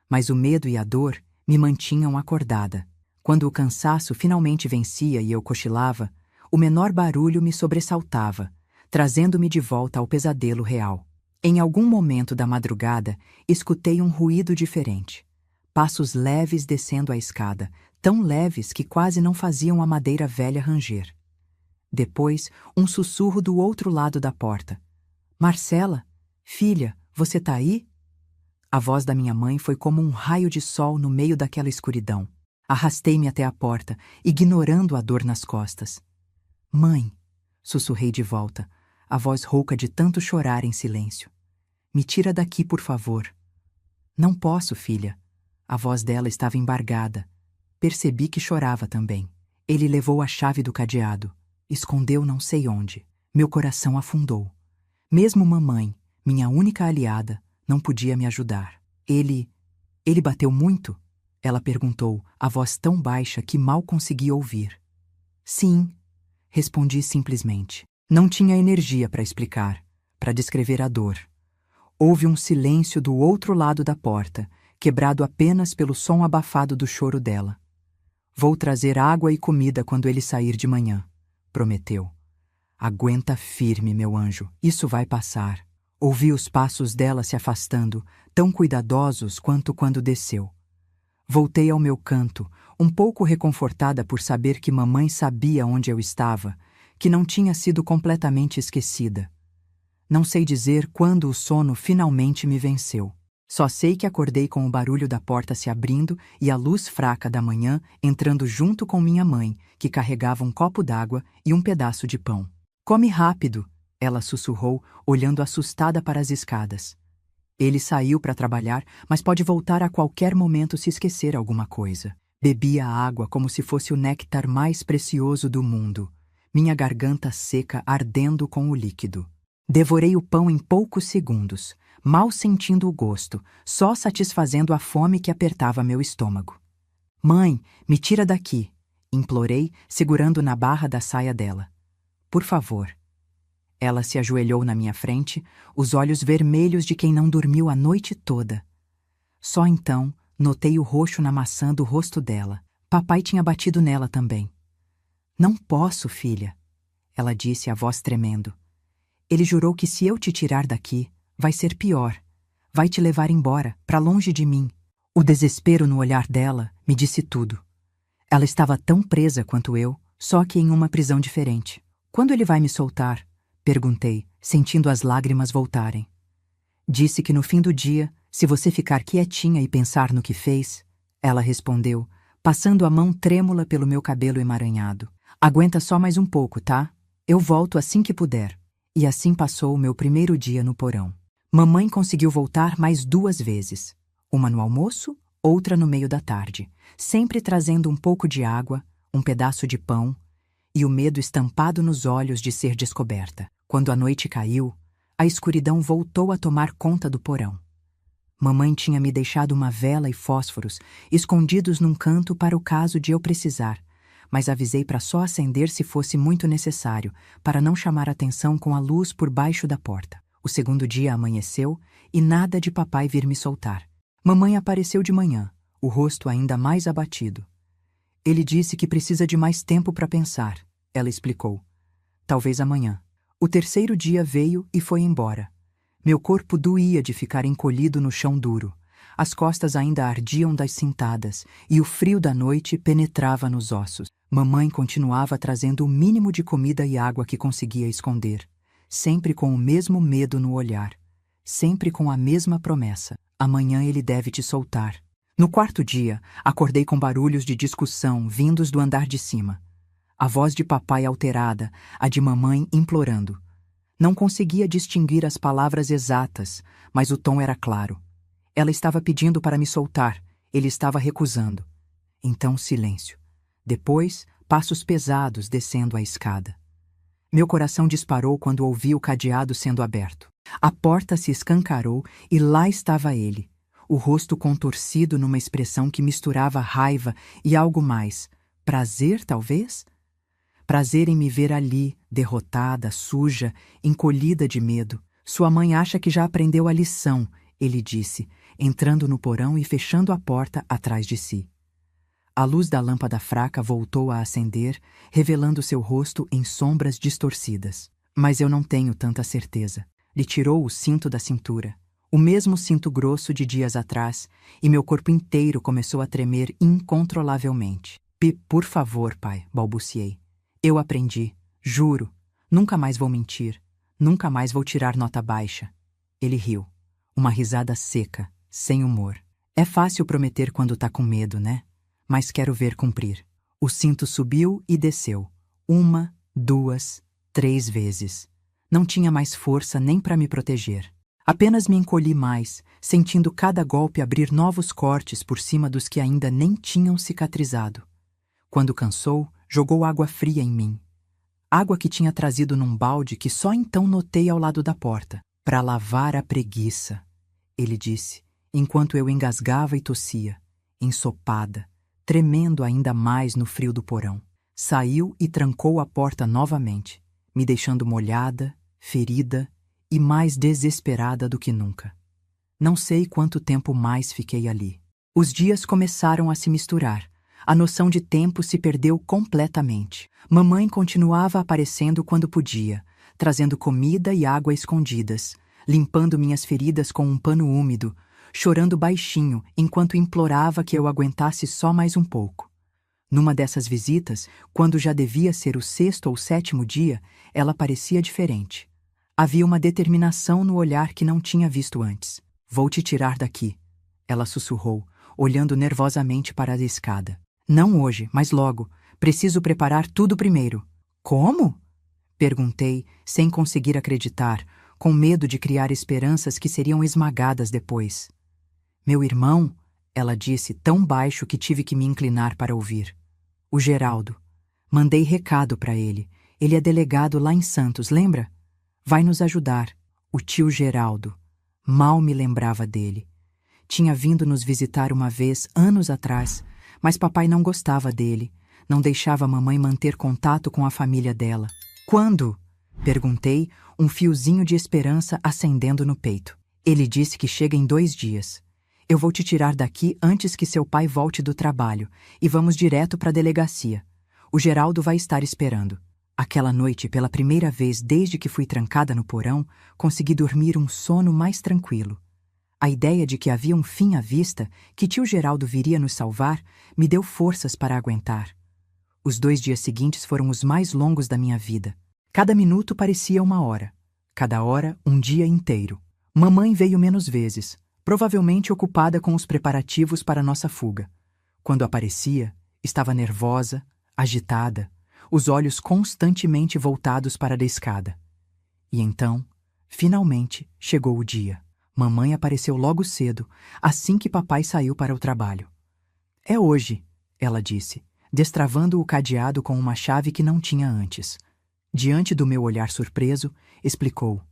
mas o medo e a dor me mantinham acordada. Quando o cansaço finalmente vencia e eu cochilava, o menor barulho me sobressaltava, trazendo-me de volta ao pesadelo real. Em algum momento da madrugada, escutei um ruído diferente. Passos leves descendo a escada, tão leves que quase não faziam a madeira velha ranger. Depois, um sussurro do outro lado da porta. Marcela, filha, você tá aí? A voz da minha mãe foi como um raio de sol no meio daquela escuridão. Arrastei-me até a porta, ignorando a dor nas costas. Mãe, sussurrei de volta, a voz rouca de tanto chorar em silêncio. Me tira daqui, por favor. Não posso, filha. A voz dela estava embargada. Percebi que chorava também. Ele levou a chave do cadeado. Escondeu não sei onde. Meu coração afundou. Mesmo mamãe, minha única aliada, não podia me ajudar. Ele bateu muito? Ela perguntou, a voz tão baixa que mal consegui ouvir. Sim, respondi simplesmente. Não tinha energia para explicar, para descrever a dor. Houve um silêncio do outro lado da porta, quebrado apenas pelo som abafado do choro dela. Vou trazer água e comida quando ele sair de manhã, prometeu. Aguenta firme, meu anjo, isso vai passar. Ouvi os passos dela se afastando, tão cuidadosos quanto quando desceu. Voltei ao meu canto, um pouco reconfortada por saber que mamãe sabia onde eu estava, que não tinha sido completamente esquecida. Não sei dizer quando o sono finalmente me venceu. Só sei que acordei com o barulho da porta se abrindo e a luz fraca da manhã entrando junto com minha mãe, que carregava um copo d'água e um pedaço de pão. Come rápido, ela sussurrou, olhando assustada para as escadas. Ele saiu para trabalhar, mas pode voltar a qualquer momento se esquecer alguma coisa. Bebi a água como se fosse o néctar mais precioso do mundo. minha garganta seca ardendo com o líquido. Devorei o pão em poucos segundos, mal sentindo o gosto, só satisfazendo a fome que apertava meu estômago. Mãe, me tira daqui, implorei, segurando na barra da saia dela. Por favor. Ela se ajoelhou na minha frente, os olhos vermelhos de quem não dormiu a noite toda. Só então notei o roxo na maçã do rosto dela. Papai tinha batido nela também. Não posso, filha, ela disse, a voz tremendo. Ele jurou que se eu te tirar daqui, vai ser pior. Vai te levar embora, para longe de mim. O desespero no olhar dela me disse tudo. Ela estava tão presa quanto eu, só que em uma prisão diferente. Quando ele vai me soltar? Perguntei, sentindo as lágrimas voltarem. Disse que no fim do dia, se você ficar quietinha e pensar no que fez, ela respondeu, passando a mão trêmula pelo meu cabelo emaranhado. Aguenta só mais um pouco, tá? Eu volto assim que puder. E assim passou o meu primeiro dia no porão. Mamãe conseguiu voltar mais 2 vezes. Uma no almoço, outra no meio da tarde, sempre trazendo um pouco de água, um pedaço de pão e o medo estampado nos olhos de ser descoberta. Quando a noite caiu, a escuridão voltou a tomar conta do porão. Mamãe tinha me deixado uma vela e fósforos escondidos num canto para o caso de eu precisar, mas avisei para só acender se fosse muito necessário, para não chamar atenção com a luz por baixo da porta. O segundo dia amanheceu e nada de papai vir me soltar. Mamãe apareceu de manhã, o rosto ainda mais abatido. Ele disse que precisa de mais tempo para pensar, ela explicou. Talvez amanhã. O terceiro dia veio e foi embora. Meu corpo doía de ficar encolhido no chão duro. As costas ainda ardiam das cintadas e o frio da noite penetrava nos ossos. Mamãe continuava trazendo o mínimo de comida e água que conseguia esconder, sempre com o mesmo medo no olhar, sempre com a mesma promessa. Amanhã ele deve te soltar. No quarto dia, acordei com barulhos de discussão vindos do andar de cima. A voz de papai alterada, a de mamãe implorando. Não conseguia distinguir as palavras exatas, mas o tom era claro. Ela estava pedindo para me soltar, ele estava recusando. Então silêncio. Depois, passos pesados descendo a escada. Meu coração disparou quando ouvi o cadeado sendo aberto. A porta se escancarou e lá estava ele, o rosto contorcido numa expressão que misturava raiva e algo mais. Prazer, talvez? Prazer em me ver ali, derrotada, suja, encolhida de medo. Sua mãe acha que já aprendeu a lição, ele disse, entrando no porão e fechando a porta atrás de si. A luz da lâmpada fraca voltou a acender, revelando seu rosto em sombras distorcidas. Mas eu não tenho tanta certeza. Lhe tirou o cinto da cintura, o mesmo cinto grosso de dias atrás, e meu corpo inteiro começou a tremer incontrolavelmente. Por favor, pai, balbuciei. Eu aprendi, juro, nunca mais vou mentir, nunca mais vou tirar nota baixa. Ele riu, uma risada seca, sem humor. É fácil prometer quando tá com medo, né? Mas quero ver cumprir. O cinto subiu e desceu. 1, 2, 3 vezes. Não tinha mais força nem para me proteger. Apenas me encolhi mais, sentindo cada golpe abrir novos cortes por cima dos que ainda nem tinham cicatrizado. Quando cansou, jogou água fria em mim. Água que tinha trazido num balde que só então notei ao lado da porta. Para lavar a preguiça, ele disse, enquanto eu engasgava e tossia, ensopada, tremendo ainda mais no frio do porão. Saiu e trancou a porta novamente, me deixando molhada, ferida e mais desesperada do que nunca. Não sei quanto tempo mais fiquei ali. Os dias começaram a se misturar. A noção de tempo se perdeu completamente. Mamãe continuava aparecendo quando podia, trazendo comida e água escondidas, limpando minhas feridas com um pano úmido, chorando baixinho enquanto implorava que eu aguentasse só mais um pouco. Numa dessas visitas, quando já devia ser o 6º ou 7º dia, ela parecia diferente. Havia uma determinação no olhar que não tinha visto antes. Vou te tirar daqui, ela sussurrou, olhando nervosamente para a escada. Não hoje, mas logo. Preciso preparar tudo primeiro. Como? Perguntei, sem conseguir acreditar, com medo de criar esperanças que seriam esmagadas depois. Meu irmão, ela disse tão baixo que tive que me inclinar para ouvir. O Geraldo. Mandei recado para ele, Ele é delegado lá em Santos, lembra? Vai nos ajudar. O tio Geraldo. Mal me lembrava dele. Tinha vindo nos visitar uma vez, anos atrás, mas papai não gostava dele. Não deixava a mamãe manter contato com a família dela. Quando? Perguntei, um fiozinho de esperança acendendo no peito. Ele disse que chega em 2 dias. Eu vou te tirar daqui antes que seu pai volte do trabalho e vamos direto para a delegacia. O Geraldo vai estar esperando. Aquela noite, pela primeira vez desde que fui trancada no porão, consegui dormir um sono mais tranquilo. A ideia de que havia um fim à vista, que tio Geraldo viria nos salvar, me deu forças para aguentar. Os 2 dias seguintes foram os mais longos da minha vida. Cada minuto parecia uma hora. Cada hora, um dia inteiro. Mamãe veio menos vezes, provavelmente ocupada com os preparativos para nossa fuga. Quando aparecia, estava nervosa, agitada, os olhos constantemente voltados para a escada. E então, finalmente, chegou o dia. Mamãe apareceu logo cedo, assim que papai saiu para o trabalho. É hoje, ela disse, destravando o cadeado com uma chave que não tinha antes. Diante do meu olhar surpreso, explicou.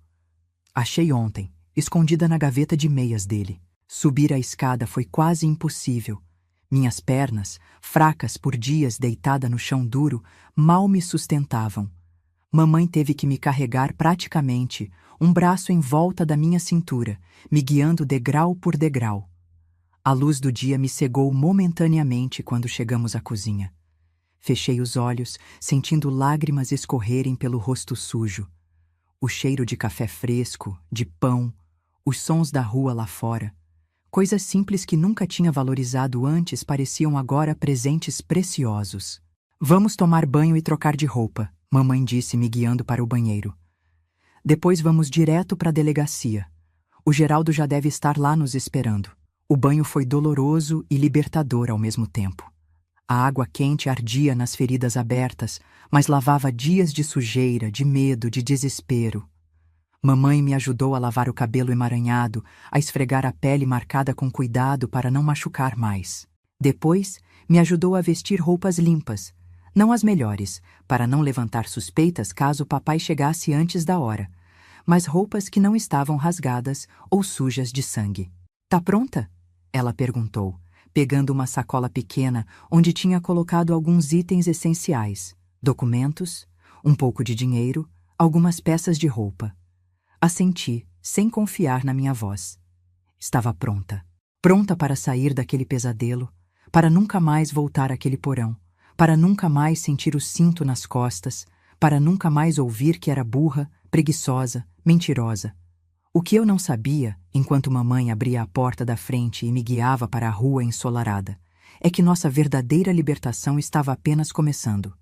Achei ontem, escondida na gaveta de meias dele. Subir a escada foi quase impossível. Minhas pernas, fracas por dias deitada no chão duro, mal me sustentavam. Mamãe teve que me carregar praticamente, um braço em volta da minha cintura, me guiando degrau por degrau. A luz do dia me cegou momentaneamente quando chegamos à cozinha. Fechei os olhos, sentindo lágrimas escorrerem pelo rosto sujo. O cheiro de café fresco, de pão, os sons da rua lá fora. Coisas simples que nunca tinha valorizado antes pareciam agora presentes preciosos. Vamos tomar banho e trocar de roupa, mamãe disse, me guiando para o banheiro. Depois vamos direto para a delegacia. O Geraldo já deve estar lá nos esperando. O banho foi doloroso e libertador ao mesmo tempo. A água quente ardia nas feridas abertas, mas lavava dias de sujeira, de medo, de desespero. Mamãe me ajudou a lavar o cabelo emaranhado, a esfregar a pele marcada com cuidado para não machucar mais. Depois, me ajudou a vestir roupas limpas, não as melhores, para não levantar suspeitas caso o papai chegasse antes da hora, mas roupas que não estavam rasgadas ou sujas de sangue. Tá pronta? Ela perguntou, pegando uma sacola pequena onde tinha colocado alguns itens essenciais, documentos, um pouco de dinheiro, algumas peças de roupa. Assenti, sem confiar na minha voz. Estava pronta. Pronta para sair daquele pesadelo, para nunca mais voltar àquele porão, para nunca mais sentir o cinto nas costas, para nunca mais ouvir que era burra, preguiçosa, mentirosa. O que eu não sabia, enquanto mamãe abria a porta da frente e me guiava para a rua ensolarada, é que nossa verdadeira libertação estava apenas começando.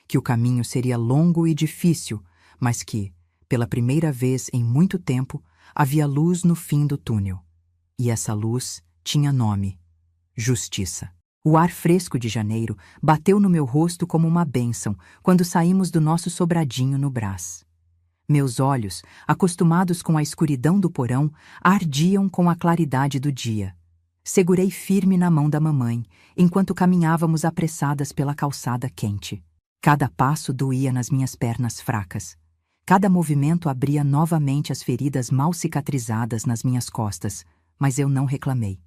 Que o caminho seria longo e difícil, mas que, pela primeira vez em muito tempo, havia luz no fim do túnel. E essa luz tinha nome: Justiça. O ar fresco de janeiro bateu no meu rosto como uma bênção quando saímos do nosso sobradinho no Brás. Meus olhos, acostumados com a escuridão do porão, ardiam com a claridade do dia. Segurei firme na mão da mamãe, enquanto caminhávamos apressadas pela calçada quente. Cada passo doía nas minhas pernas fracas. Cada movimento abria novamente as feridas mal cicatrizadas nas minhas costas, mas eu não reclamei.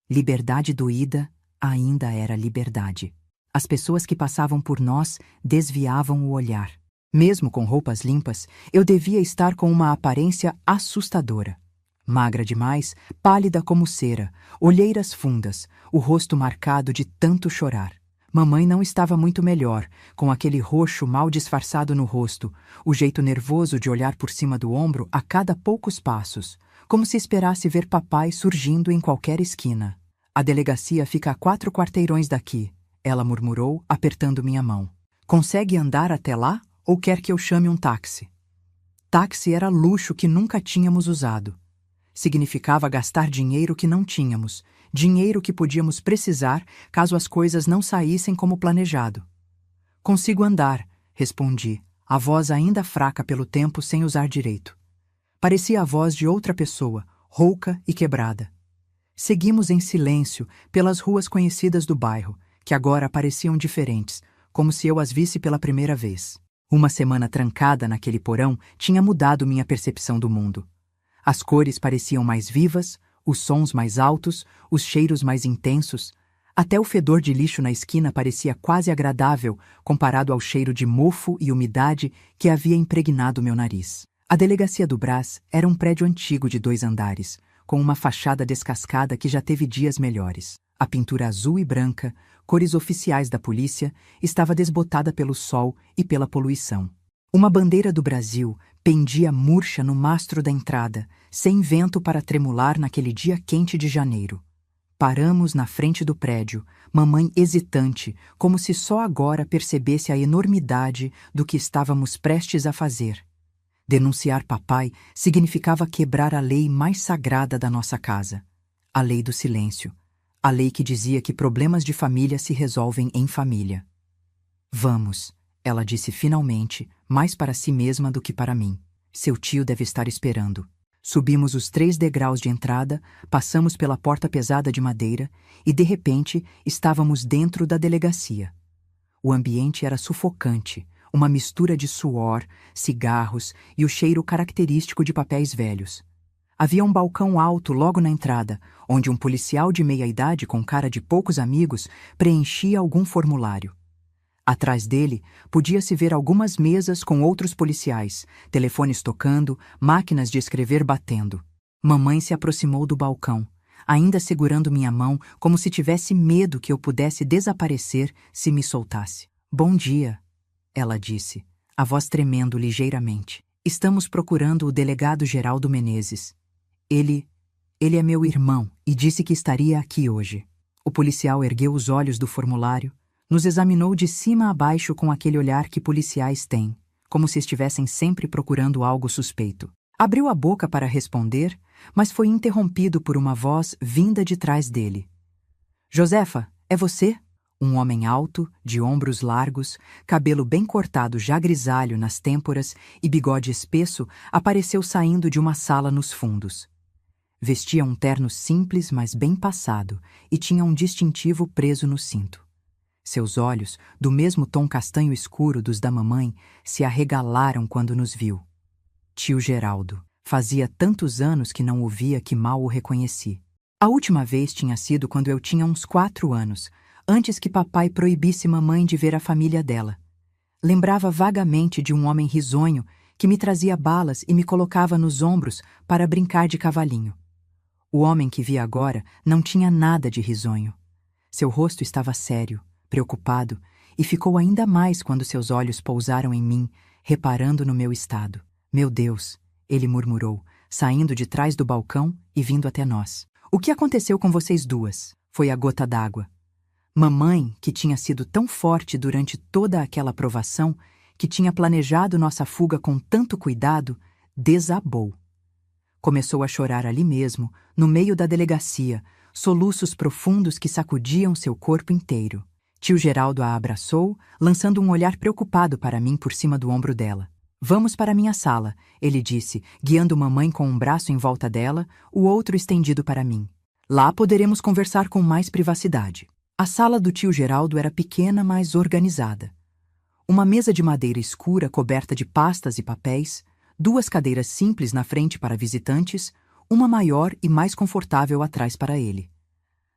Liberdade doída ainda era liberdade. As pessoas que passavam por nós desviavam o olhar. Mesmo com roupas limpas, eu devia estar com uma aparência assustadora. Magra demais, pálida como cera, olheiras fundas, o rosto marcado de tanto chorar. Mamãe não estava muito melhor, com aquele roxo mal disfarçado no rosto, o jeito nervoso de olhar por cima do ombro a cada poucos passos, como se esperasse ver papai surgindo em qualquer esquina. A delegacia fica a 4 quarteirões daqui, ela murmurou, apertando minha mão. Consegue andar até lá ou quer que eu chame um táxi? Táxi era luxo que nunca tínhamos usado. Significava gastar dinheiro que não tínhamos, dinheiro que podíamos precisar caso as coisas não saíssem como planejado. Consigo andar, respondi, a voz ainda fraca pelo tempo sem usar direito. Parecia a voz de outra pessoa, rouca e quebrada. Seguimos em silêncio pelas ruas conhecidas do bairro, que agora pareciam diferentes, como se eu as visse pela primeira vez. Uma semana trancada naquele porão tinha mudado minha percepção do mundo. As cores pareciam mais vivas, os sons mais altos, os cheiros mais intensos. Até o fedor de lixo na esquina parecia quase agradável comparado ao cheiro de mofo e umidade que havia impregnado meu nariz. A delegacia do Brás era um prédio antigo de 2 andares, com uma fachada descascada que já teve dias melhores. A pintura azul e branca, cores oficiais da polícia, estava desbotada pelo sol e pela poluição. Uma bandeira do Brasil pendia murcha no mastro da entrada, sem vento para tremular naquele dia quente de janeiro. Paramos na frente do prédio, mamãe hesitante, como se só agora percebesse a enormidade do que estávamos prestes a fazer. Denunciar papai significava quebrar a lei mais sagrada da nossa casa, a lei do silêncio, a lei que dizia que problemas de família se resolvem em família. Vamos, ela disse finalmente, mais para si mesma do que para mim. Seu tio deve estar esperando. Subimos os 3 degraus de entrada, passamos pela porta pesada de madeira e, de repente, estávamos dentro da delegacia. O ambiente era sufocante, uma mistura de suor, cigarros e o cheiro característico de papéis velhos. Havia um balcão alto logo na entrada, onde um policial de meia-idade com cara de poucos amigos preenchia algum formulário. Atrás dele, podia-se ver algumas mesas com outros policiais, telefones tocando, máquinas de escrever batendo. Mamãe se aproximou do balcão, ainda segurando minha mão como se tivesse medo que eu pudesse desaparecer se me soltasse. Bom dia, ela disse, a voz tremendo ligeiramente. Estamos procurando o delegado Geraldo Menezes. Ele é meu irmão e disse que estaria aqui hoje. O policial ergueu os olhos do formulário, nos examinou de cima a baixo com aquele olhar que policiais têm, como se estivessem sempre procurando algo suspeito. Abriu a boca para responder, mas foi interrompido por uma voz vinda de trás dele. Josefa, é você? Um homem alto, de ombros largos, cabelo bem cortado já grisalho nas têmporas e bigode espesso apareceu saindo de uma sala nos fundos. Vestia um terno simples, mas bem passado, e tinha um distintivo preso no cinto. Seus olhos, do mesmo tom castanho escuro dos da mamãe, se arregalaram quando nos viu. Tio Geraldo. Fazia tantos anos que não o via que mal o reconheci. A última vez tinha sido quando eu tinha uns 4 anos, antes que papai proibisse mamãe de ver a família dela. Lembrava vagamente de um homem risonho que me trazia balas e me colocava nos ombros para brincar de cavalinho. O homem que via agora não tinha nada de risonho. Seu rosto estava sério, preocupado, e ficou ainda mais quando seus olhos pousaram em mim, reparando no meu estado. Meu Deus, ele murmurou, saindo de trás do balcão e vindo até nós. O que aconteceu com vocês duas? Foi a gota d'água. Mamãe, que tinha sido tão forte durante toda aquela provação, que tinha planejado nossa fuga com tanto cuidado, desabou. Começou a chorar ali mesmo, no meio da delegacia, soluços profundos que sacudiam seu corpo inteiro. Tio Geraldo a abraçou, lançando um olhar preocupado para mim por cima do ombro dela. Vamos para minha sala, ele disse, guiando mamãe com um braço em volta dela, o outro estendido para mim. Lá poderemos conversar com mais privacidade. A sala do tio Geraldo era pequena, mas organizada. Uma mesa de madeira escura coberta de pastas e papéis, 2 cadeiras simples na frente para visitantes, uma maior e mais confortável atrás para ele.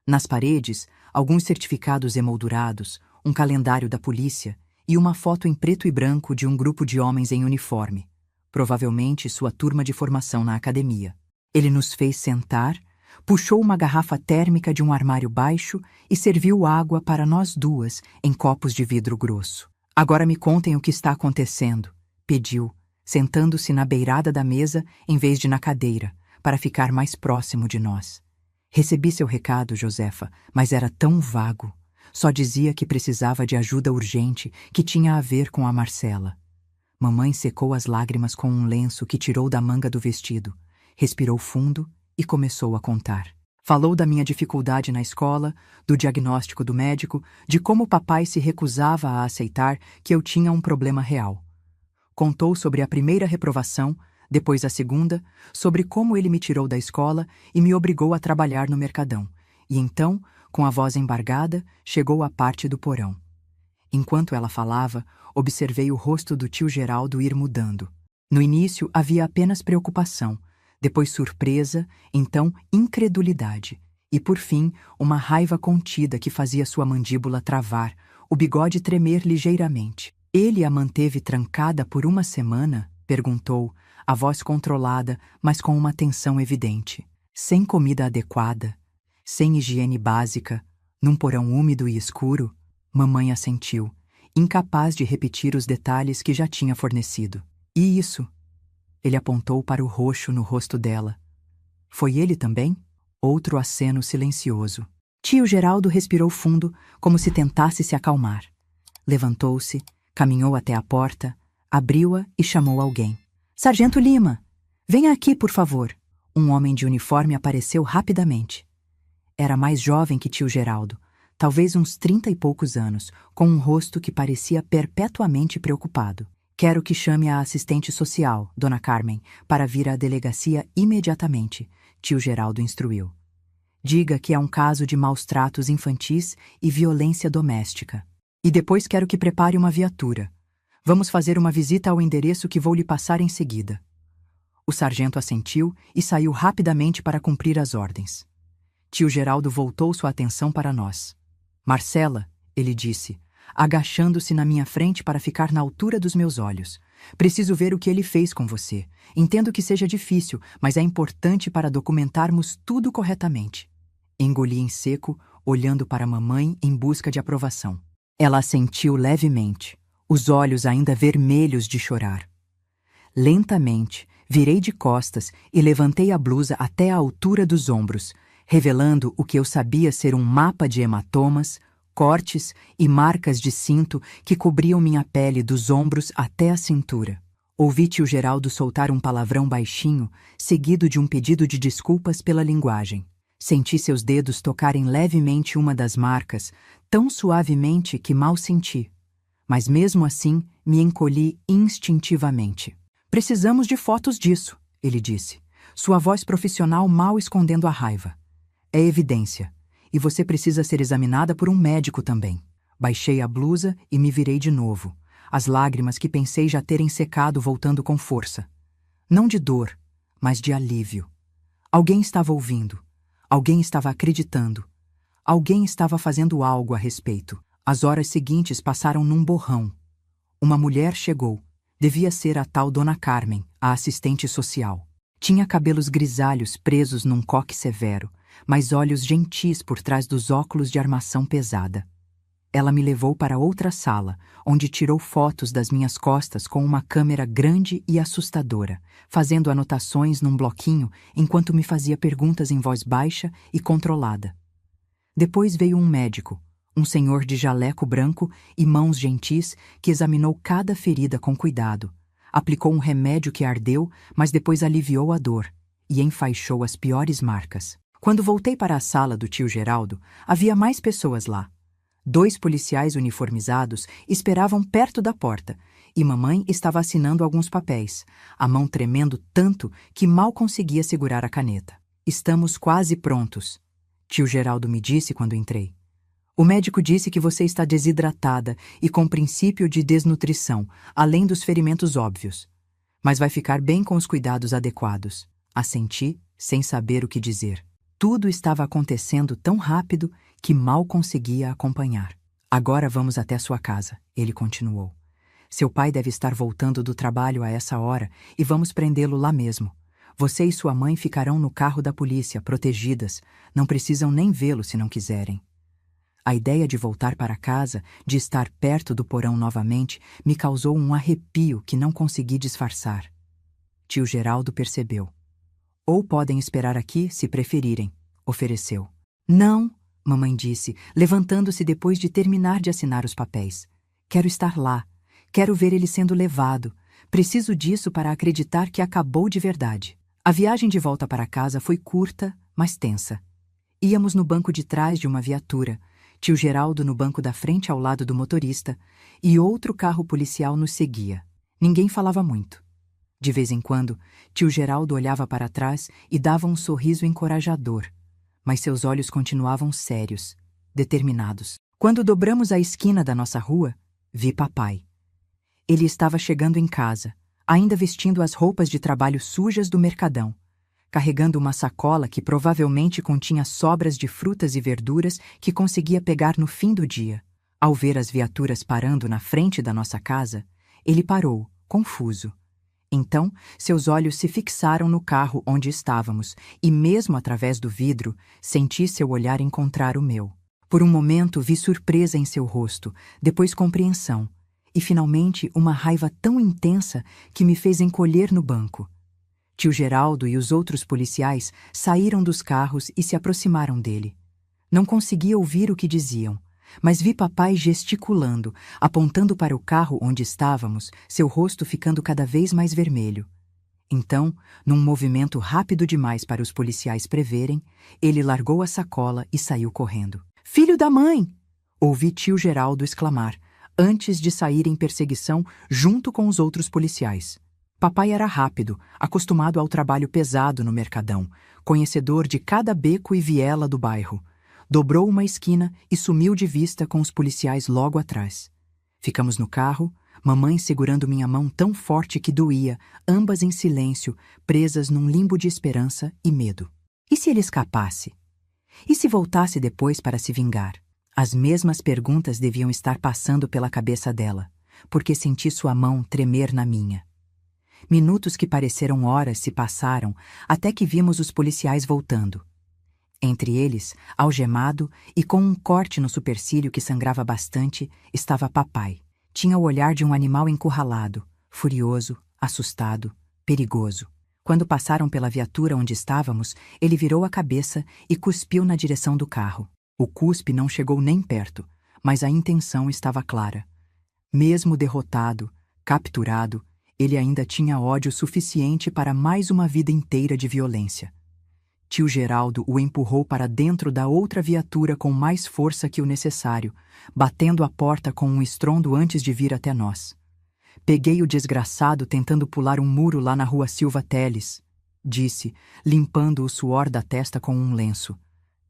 Nas paredes, alguns certificados emoldurados, um calendário da polícia e uma foto em preto e branco de um grupo de homens em uniforme, provavelmente sua turma de formação na academia. Ele nos fez sentar, puxou uma garrafa térmica de um armário baixo e serviu água para nós duas em copos de vidro grosso. Agora me contem o que está acontecendo, pediu, sentando-se na beirada da mesa em vez de na cadeira, para ficar mais próximo de nós. Recebi seu recado, Josefa, mas era tão vago. Só dizia que precisava de ajuda urgente, que tinha a ver com a Marcela. Mamãe secou as lágrimas com um lenço que tirou da manga do vestido, respirou fundo e começou a contar. Falou da minha dificuldade na escola, do diagnóstico do médico, de como papai se recusava a aceitar que eu tinha um problema real. Contou sobre a primeira reprovação, depois a segunda, sobre como ele me tirou da escola e me obrigou a trabalhar no Mercadão. E então, com a voz embargada, chegou à parte do porão. Enquanto ela falava, observei o rosto do tio Geraldo ir mudando. No início havia apenas preocupação, depois surpresa, então incredulidade, e por fim uma raiva contida que fazia sua mandíbula travar, o bigode tremer ligeiramente. Ele a manteve trancada por uma semana? Perguntou, a voz controlada, mas com uma tensão evidente. Sem comida adequada, sem higiene básica, num porão úmido e escuro? Mamãe assentiu, incapaz de repetir os detalhes que já tinha fornecido. E isso? Ele apontou para o roxo no rosto dela. Foi ele também? Outro aceno silencioso. Tio Geraldo respirou fundo, como se tentasse se acalmar. Levantou-se, caminhou até a porta, abriu-a e chamou alguém. Sargento Lima! Venha aqui, por favor. Um homem de uniforme apareceu rapidamente. Era mais jovem que tio Geraldo, talvez uns 30 e poucos anos, com um rosto que parecia perpetuamente preocupado. Quero que chame a assistente social, Dona Carmen, para vir à delegacia imediatamente, tio Geraldo instruiu. Diga que é um caso de maus-tratos infantis e violência doméstica. E depois quero que prepare uma viatura. Vamos fazer uma visita ao endereço que vou lhe passar em seguida. O sargento assentiu e saiu rapidamente para cumprir as ordens. Tio Geraldo voltou sua atenção para nós. Marcela, ele disse, agachando-se na minha frente para ficar na altura dos meus olhos. Preciso ver o que ele fez com você. Entendo que seja difícil, mas é importante para documentarmos tudo corretamente. Engoli em seco, olhando para a mamãe em busca de aprovação. Ela assentiu levemente, os olhos ainda vermelhos de chorar. Lentamente, virei de costas e levantei a blusa até a altura dos ombros, revelando o que eu sabia ser um mapa de hematomas, cortes e marcas de cinto que cobriam minha pele dos ombros até a cintura. Ouvi tio Geraldo soltar um palavrão baixinho, seguido de um pedido de desculpas pela linguagem. Senti seus dedos tocarem levemente uma das marcas, tão suavemente que mal senti. Mas mesmo assim, me encolhi instintivamente. Precisamos de fotos disso, ele disse, sua voz profissional mal escondendo a raiva. É evidência, e você precisa ser examinada por um médico também. Baixei a blusa e me virei de novo, as lágrimas que pensei já terem secado voltando com força. Não de dor, mas de alívio. Alguém estava ouvindo. Alguém estava acreditando. Alguém estava fazendo algo a respeito. As horas seguintes passaram num borrão. Uma mulher chegou. Devia ser a tal Dona Carmen, a assistente social. Tinha cabelos grisalhos presos num coque severo, mas olhos gentis por trás dos óculos de armação pesada. Ela me levou para outra sala, onde tirou fotos das minhas costas com uma câmera grande e assustadora, fazendo anotações num bloquinho enquanto me fazia perguntas em voz baixa e controlada. Depois veio um médico, um senhor de jaleco branco e mãos gentis que examinou cada ferida com cuidado, aplicou um remédio que ardeu, mas depois aliviou a dor, e enfaixou as piores marcas. Quando voltei para a sala do tio Geraldo, havia mais pessoas lá. 2 policiais uniformizados esperavam perto da porta, e mamãe estava assinando alguns papéis, a mão tremendo tanto que mal conseguia segurar a caneta. Estamos quase prontos, tio Geraldo me disse quando entrei. O médico disse que você está desidratada e com princípio de desnutrição, além dos ferimentos óbvios. Mas vai ficar bem com os cuidados adequados. Assenti, sem saber o que dizer. Tudo estava acontecendo tão rápido que mal conseguia acompanhar. Agora vamos até sua casa, ele continuou. Seu pai deve estar voltando do trabalho a essa hora e vamos prendê-lo lá mesmo. Você e sua mãe ficarão no carro da polícia, protegidas. Não precisam nem vê-lo se não quiserem. A ideia de voltar para casa, de estar perto do porão novamente, me causou um arrepio que não consegui disfarçar. Tio Geraldo percebeu. Ou podem esperar aqui, se preferirem, ofereceu. Não, mamãe disse, levantando-se depois de terminar de assinar os papéis. Quero estar lá. Quero ver ele sendo levado. Preciso disso para acreditar que acabou de verdade. A viagem de volta para casa foi curta, mas tensa. Íamos no banco de trás de uma viatura, tio Geraldo no banco da frente ao lado do motorista, e outro carro policial nos seguia. Ninguém falava muito. De vez em quando, tio Geraldo olhava para trás e dava um sorriso encorajador, mas seus olhos continuavam sérios, determinados. Quando dobramos a esquina da nossa rua, vi papai. Ele estava chegando em casa, ainda vestindo as roupas de trabalho sujas do mercadão, carregando uma sacola que provavelmente continha sobras de frutas e verduras que conseguia pegar no fim do dia. Ao ver as viaturas parando na frente da nossa casa, ele parou, confuso. Então, seus olhos se fixaram no carro onde estávamos, e mesmo através do vidro, senti seu olhar encontrar o meu. Por um momento vi surpresa em seu rosto, depois compreensão, e finalmente uma raiva tão intensa que me fez encolher no banco. Tio Geraldo e os outros policiais saíram dos carros e se aproximaram dele. Não conseguia ouvir o que diziam, mas vi papai gesticulando, apontando para o carro onde estávamos, seu rosto ficando cada vez mais vermelho. Então, num movimento rápido demais para os policiais preverem, ele largou a sacola e saiu correndo. "Filho da mãe!" ouvi tio Geraldo exclamar, antes de sair em perseguição junto com os outros policiais. Papai era rápido, acostumado ao trabalho pesado no mercadão, conhecedor de cada beco e viela do bairro. Dobrou uma esquina e sumiu de vista com os policiais logo atrás. Ficamos no carro, mamãe segurando minha mão tão forte que doía, ambas em silêncio, presas num limbo de esperança e medo. E se ele escapasse? E se voltasse depois para se vingar? As mesmas perguntas deviam estar passando pela cabeça dela, porque senti sua mão tremer na minha. Minutos que pareceram horas se passaram até que vimos os policiais voltando. Entre eles, algemado e com um corte no supercílio que sangrava bastante, estava papai. Tinha o olhar de um animal encurralado, furioso, assustado, perigoso. Quando passaram pela viatura onde estávamos, ele virou a cabeça e cuspiu na direção do carro. O cuspe não chegou nem perto, mas a intenção estava clara. Mesmo derrotado, capturado, ele ainda tinha ódio suficiente para mais uma vida inteira de violência. Tio Geraldo o empurrou para dentro da outra viatura com mais força que o necessário, batendo a porta com um estrondo antes de vir até nós. "Peguei o desgraçado tentando pular um muro lá na rua Silva Teles", disse, limpando o suor da testa com um lenço.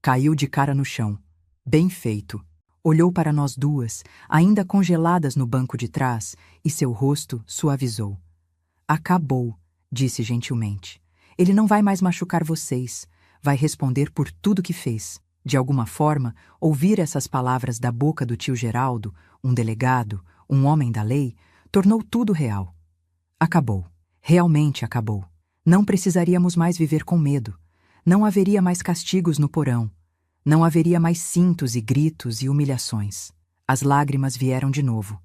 Caiu de cara no chão. "Bem feito." Olhou para nós duas, ainda congeladas no banco de trás, e seu rosto suavizou. "Acabou", disse gentilmente. "Ele não vai mais machucar vocês. Vai responder por tudo que fez." De alguma forma, ouvir essas palavras da boca do tio Geraldo, um delegado, um homem da lei, tornou tudo real. Acabou. Realmente acabou. Não precisaríamos mais viver com medo. Não haveria mais castigos no porão. Não haveria mais cintos e gritos e humilhações. As lágrimas vieram de novo,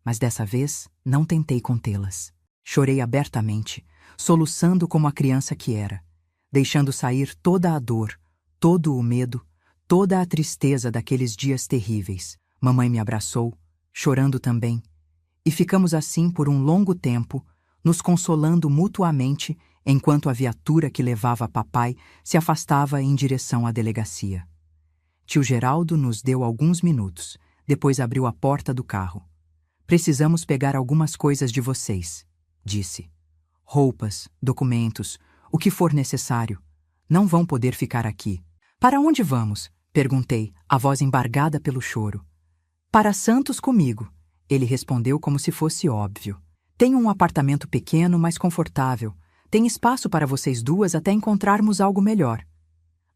mas dessa vez não tentei contê-las. Chorei abertamente, soluçando como a criança que era, deixando sair toda a dor, todo o medo, toda a tristeza daqueles dias terríveis. Mamãe me abraçou, chorando também, e ficamos assim por um longo tempo, nos consolando mutuamente enquanto a viatura que levava papai se afastava em direção à delegacia. Tio Geraldo nos deu alguns minutos, depois abriu a porta do carro. "Precisamos pegar algumas coisas de vocês", disse. "Roupas, documentos, o que for necessário. Não vão poder ficar aqui." "Para onde vamos?" perguntei, a voz embargada pelo choro. "Para Santos comigo", ele respondeu como se fosse óbvio. "Tenho um apartamento pequeno, mas confortável. Tem espaço para vocês duas até encontrarmos algo melhor."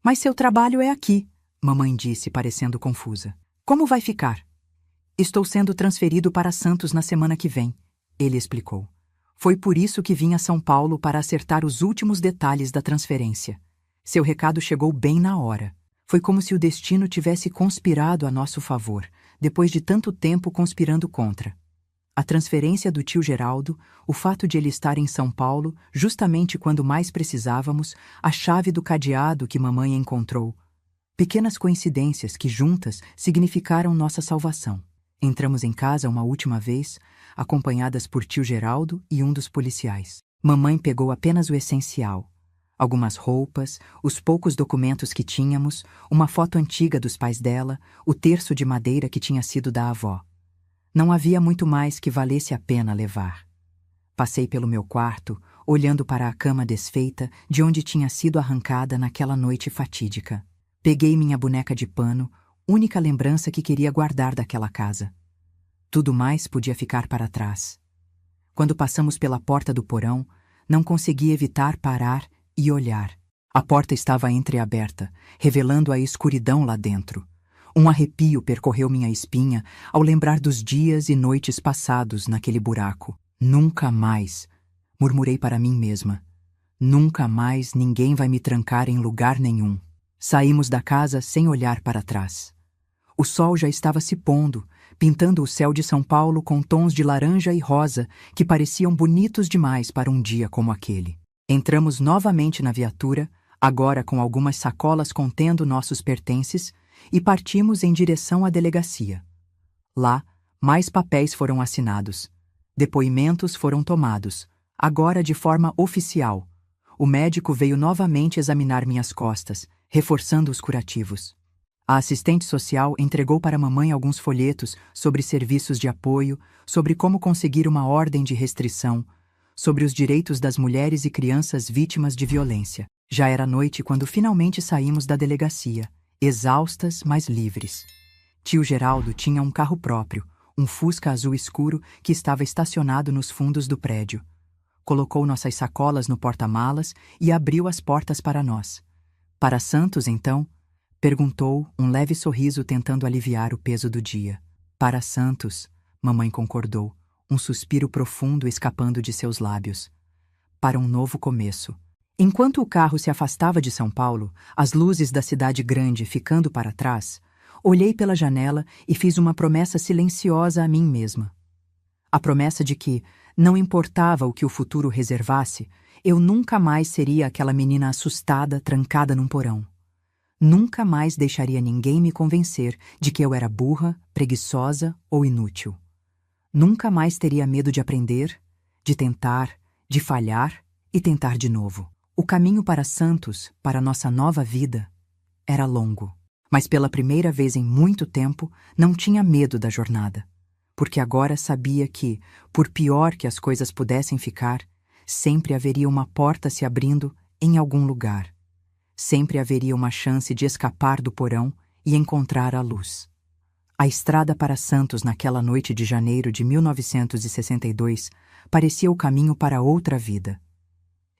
"Mas seu trabalho é aqui", mamãe disse, parecendo confusa. "Como vai ficar?" "Estou sendo transferido para Santos na semana que vem", ele explicou. "Foi por isso que vim a São Paulo para acertar os últimos detalhes da transferência." Seu recado chegou bem na hora. Foi como se o destino tivesse conspirado a nosso favor, depois de tanto tempo conspirando contra. A transferência do tio Geraldo, o fato de ele estar em São Paulo, justamente quando mais precisávamos, a chave do cadeado que mamãe encontrou. Pequenas coincidências que, juntas, significaram nossa salvação. Entramos em casa uma última vez, acompanhadas por tio Geraldo e um dos policiais. Mamãe pegou apenas o essencial. Algumas roupas, os poucos documentos que tínhamos, uma foto antiga dos pais dela, o terço de madeira que tinha sido da avó. Não havia muito mais que valesse a pena levar. Passei pelo meu quarto, olhando para a cama desfeita de onde tinha sido arrancada naquela noite fatídica. Peguei minha boneca de pano, única lembrança que queria guardar daquela casa. Tudo mais podia ficar para trás. Quando passamos pela porta do porão, não consegui evitar parar e olhar. A porta estava entreaberta, revelando a escuridão lá dentro. Um arrepio percorreu minha espinha ao lembrar dos dias e noites passados naquele buraco. Nunca mais, murmurei para mim mesma. Nunca mais ninguém vai me trancar em lugar nenhum. Saímos da casa sem olhar para trás. O sol já estava se pondo, pintando o céu de São Paulo com tons de laranja e rosa que pareciam bonitos demais para um dia como aquele. Entramos novamente na viatura, agora com algumas sacolas contendo nossos pertences, e partimos em direção à delegacia. Lá, mais papéis foram assinados. Depoimentos foram tomados, agora de forma oficial. O médico veio novamente examinar minhas costas, reforçando os curativos. A assistente social entregou para a mamãe alguns folhetos sobre serviços de apoio, sobre como conseguir uma ordem de restrição, sobre os direitos das mulheres e crianças vítimas de violência. Já era noite quando finalmente saímos da delegacia, exaustas, mas livres. Tio Geraldo tinha um carro próprio, um Fusca azul escuro que estava estacionado nos fundos do prédio. Colocou nossas sacolas no porta-malas e abriu as portas para nós. Para Santos, então? Perguntou, um leve sorriso tentando aliviar o peso do dia. Para Santos, mamãe concordou, um suspiro profundo escapando de seus lábios. Para um novo começo. Enquanto o carro se afastava de São Paulo, as luzes da cidade grande ficando para trás, olhei pela janela e fiz uma promessa silenciosa a mim mesma. A promessa de que, não importava o que o futuro reservasse, eu nunca mais seria aquela menina assustada, trancada num porão. Nunca mais deixaria ninguém me convencer de que eu era burra, preguiçosa ou inútil. Nunca mais teria medo de aprender, de tentar, de falhar e tentar de novo. O caminho para Santos, para nossa nova vida, era longo. Mas pela primeira vez em muito tempo, não tinha medo da jornada. Porque agora sabia que, por pior que as coisas pudessem ficar, sempre haveria uma porta se abrindo em algum lugar. Sempre haveria uma chance de escapar do porão e encontrar a luz. A estrada para Santos naquela noite de janeiro de 1962 parecia o caminho para outra vida.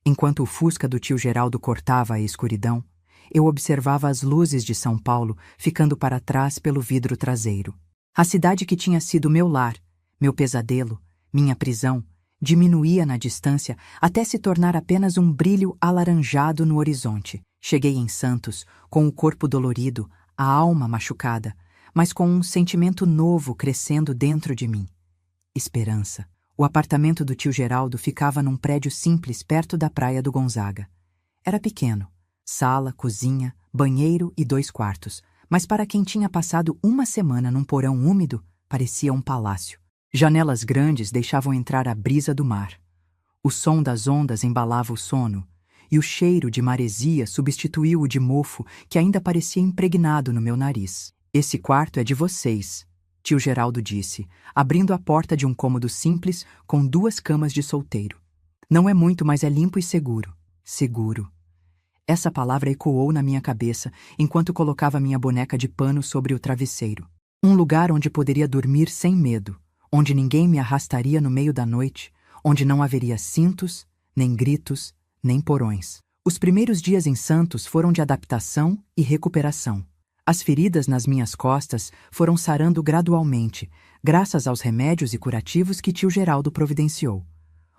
Enquanto o Fusca do tio Geraldo cortava a escuridão, eu observava as luzes de São Paulo ficando para trás pelo vidro traseiro. A cidade que tinha sido meu lar, meu pesadelo, minha prisão, diminuía na distância até se tornar apenas um brilho alaranjado no horizonte. Cheguei em Santos, com o corpo dolorido, a alma machucada, mas com um sentimento novo crescendo dentro de mim. Esperança. O apartamento do tio Geraldo ficava num prédio simples perto da praia do Gonzaga. Era pequeno, sala, cozinha, banheiro e 2 quartos, mas para quem tinha passado uma semana num porão úmido, parecia um palácio. Janelas grandes deixavam entrar a brisa do mar. O som das ondas embalava o sono, e o cheiro de maresia substituiu o de mofo que ainda parecia impregnado no meu nariz. Esse quarto é de vocês, tio Geraldo disse, abrindo a porta de um cômodo simples com 2 camas de solteiro. Não é muito, mas é limpo e seguro. Seguro. Essa palavra ecoou na minha cabeça enquanto colocava minha boneca de pano sobre o travesseiro. Um lugar onde poderia dormir sem medo, onde ninguém me arrastaria no meio da noite, onde não haveria cintos, nem gritos, nem porões. Os primeiros dias em Santos foram de adaptação e recuperação. As feridas nas minhas costas foram sarando gradualmente, graças aos remédios e curativos que tio Geraldo providenciou.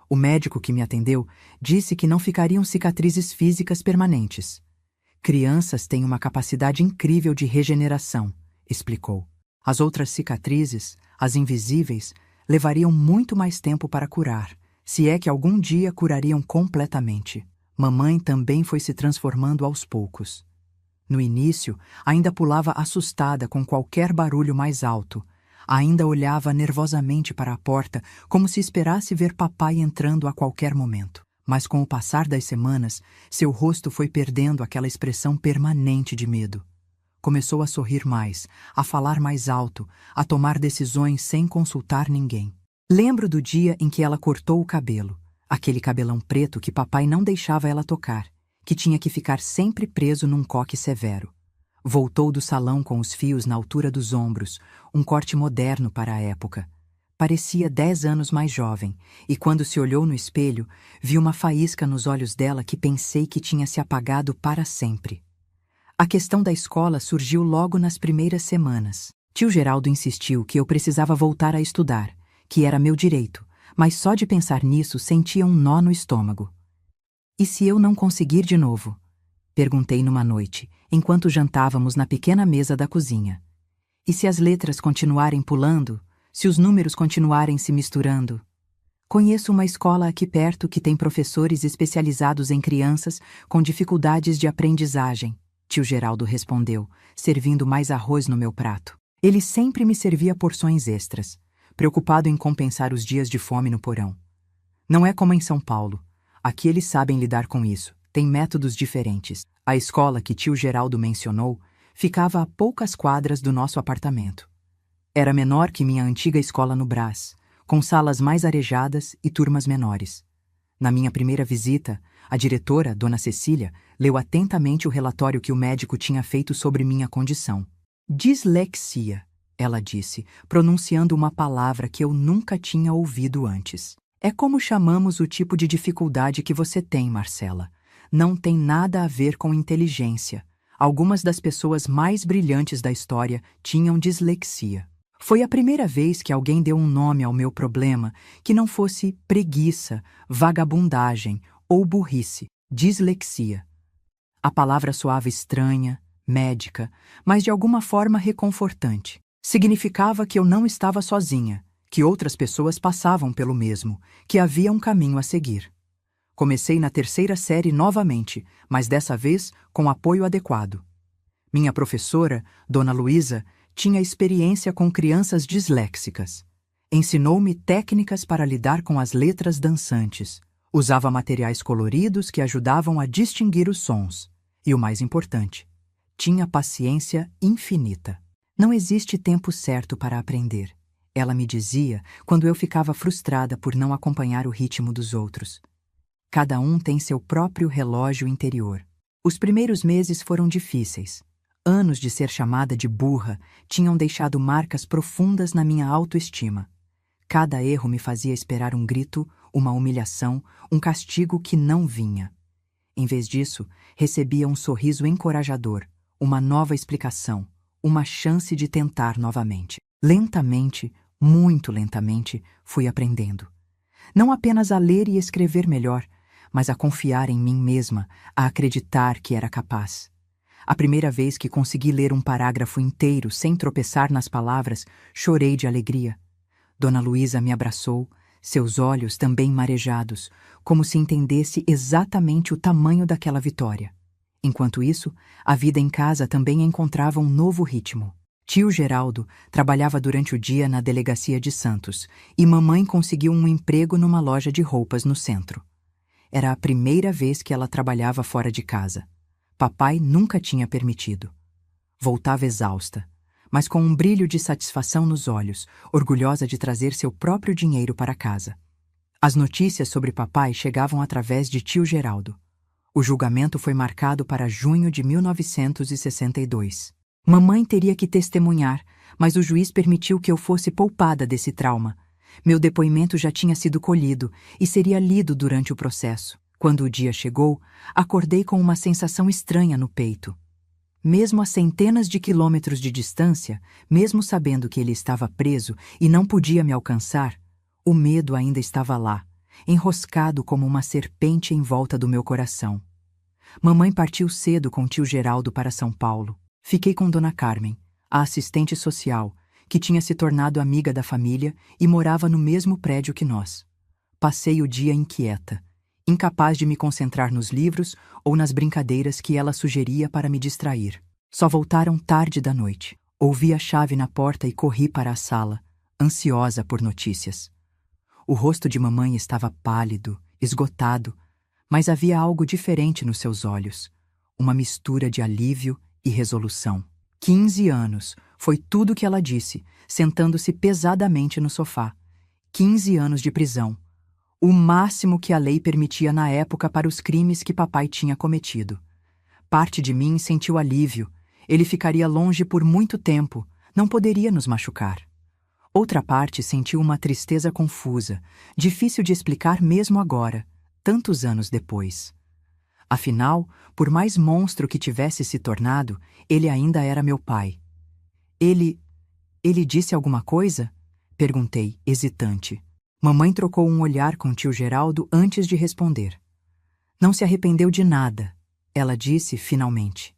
O médico que me atendeu disse que não ficariam cicatrizes físicas permanentes. Crianças têm uma capacidade incrível de regeneração, explicou. As outras cicatrizes, as invisíveis, levariam muito mais tempo para curar, se é que algum dia curariam completamente. Mamãe também foi se transformando aos poucos. No início, ainda pulava assustada com qualquer barulho mais alto. Ainda olhava nervosamente para a porta, como se esperasse ver papai entrando a qualquer momento. Mas com o passar das semanas, seu rosto foi perdendo aquela expressão permanente de medo. Começou a sorrir mais, a falar mais alto, a tomar decisões sem consultar ninguém. Lembro do dia em que ela cortou o cabelo, aquele cabelão preto que papai não deixava ela tocar, que tinha que ficar sempre preso num coque severo. Voltou do salão com os fios na altura dos ombros, um corte moderno para a época. Parecia 10 anos mais jovem, e quando se olhou no espelho, vi uma faísca nos olhos dela que pensei que tinha se apagado para sempre. A questão da escola surgiu logo nas primeiras semanas. Tio Geraldo insistiu que eu precisava voltar a estudar, que era meu direito, mas só de pensar nisso sentia um nó no estômago. E se eu não conseguir de novo? Perguntei numa noite, enquanto jantávamos na pequena mesa da cozinha. E se as letras continuarem pulando? Se os números continuarem se misturando? Conheço uma escola aqui perto que tem professores especializados em crianças com dificuldades de aprendizagem, tio Geraldo respondeu, servindo mais arroz no meu prato. Ele sempre me servia porções extras, preocupado em compensar os dias de fome no porão. Não é como em São Paulo. Aqui eles sabem lidar com isso. Tem métodos diferentes. A escola que tio Geraldo mencionou ficava a poucas quadras do nosso apartamento. Era menor que minha antiga escola no Brás, com salas mais arejadas e turmas menores. Na minha primeira visita, a diretora, Dona Cecília, leu atentamente o relatório que o médico tinha feito sobre minha condição. Dislexia, ela disse, pronunciando uma palavra que eu nunca tinha ouvido antes. É como chamamos o tipo de dificuldade que você tem, Marcela. Não tem nada a ver com inteligência. Algumas das pessoas mais brilhantes da história tinham dislexia. Foi a primeira vez que alguém deu um nome ao meu problema que não fosse preguiça, vagabundagem ou burrice. Dislexia. A palavra soava estranha, médica, mas de alguma forma reconfortante. Significava que eu não estava sozinha, que outras pessoas passavam pelo mesmo, que havia um caminho a seguir. Comecei na 3ª série novamente, mas dessa vez com apoio adequado. Minha professora, Dona Luísa, tinha experiência com crianças disléxicas. Ensinou-me técnicas para lidar com as letras dançantes. Usava materiais coloridos que ajudavam a distinguir os sons. E o mais importante, tinha paciência infinita. Não existe tempo certo para aprender, ela me dizia quando eu ficava frustrada por não acompanhar o ritmo dos outros. Cada um tem seu próprio relógio interior. Os primeiros meses foram difíceis. Anos de ser chamada de burra tinham deixado marcas profundas na minha autoestima. Cada erro me fazia esperar um grito, uma humilhação, um castigo que não vinha. Em vez disso, recebia um sorriso encorajador, uma nova explicação, uma chance de tentar novamente. Lentamente, muito lentamente, fui aprendendo. Não apenas a ler e escrever melhor, mas a confiar em mim mesma, a acreditar que era capaz. A primeira vez que consegui ler um parágrafo inteiro sem tropeçar nas palavras, chorei de alegria. Dona Luísa me abraçou, seus olhos também marejados, como se entendesse exatamente o tamanho daquela vitória. Enquanto isso, a vida em casa também encontrava um novo ritmo. Tio Geraldo trabalhava durante o dia na delegacia de Santos e mamãe conseguiu um emprego numa loja de roupas no centro. Era a primeira vez que ela trabalhava fora de casa. Papai nunca tinha permitido. Voltava exausta, mas com um brilho de satisfação nos olhos, orgulhosa de trazer seu próprio dinheiro para casa. As notícias sobre papai chegavam através de tio Geraldo. O julgamento foi marcado para junho de 1962. Mamãe teria que testemunhar, mas o juiz permitiu que eu fosse poupada desse trauma. Meu depoimento já tinha sido colhido e seria lido durante o processo. Quando o dia chegou, acordei com uma sensação estranha no peito. Mesmo a centenas de quilômetros de distância, mesmo sabendo que ele estava preso e não podia me alcançar, o medo ainda estava lá, enroscado como uma serpente em volta do meu coração. Mamãe partiu cedo com tio Geraldo para São Paulo. Fiquei com Dona Carmen, a assistente social, que tinha se tornado amiga da família e morava no mesmo prédio que nós. Passei o dia inquieta, incapaz de me concentrar nos livros ou nas brincadeiras que ela sugeria para me distrair. Só voltaram tarde da noite. Ouvi a chave na porta e corri para a sala, ansiosa por notícias. O rosto de mamãe estava pálido, esgotado, mas havia algo diferente nos seus olhos, uma mistura de alívio e resolução. 15 anos, foi tudo que ela disse, sentando-se pesadamente no sofá. 15 anos de prisão. O máximo que a lei permitia na época para os crimes que papai tinha cometido. Parte de mim sentiu alívio. Ele ficaria longe por muito tempo, não poderia nos machucar. Outra parte sentiu uma tristeza confusa, difícil de explicar mesmo agora, tantos anos depois. Afinal, por mais monstro que tivesse se tornado, ele ainda era meu pai. Ele disse alguma coisa? Perguntei, hesitante. Mamãe trocou um olhar com tio Geraldo antes de responder. Não se arrependeu de nada, ela disse finalmente.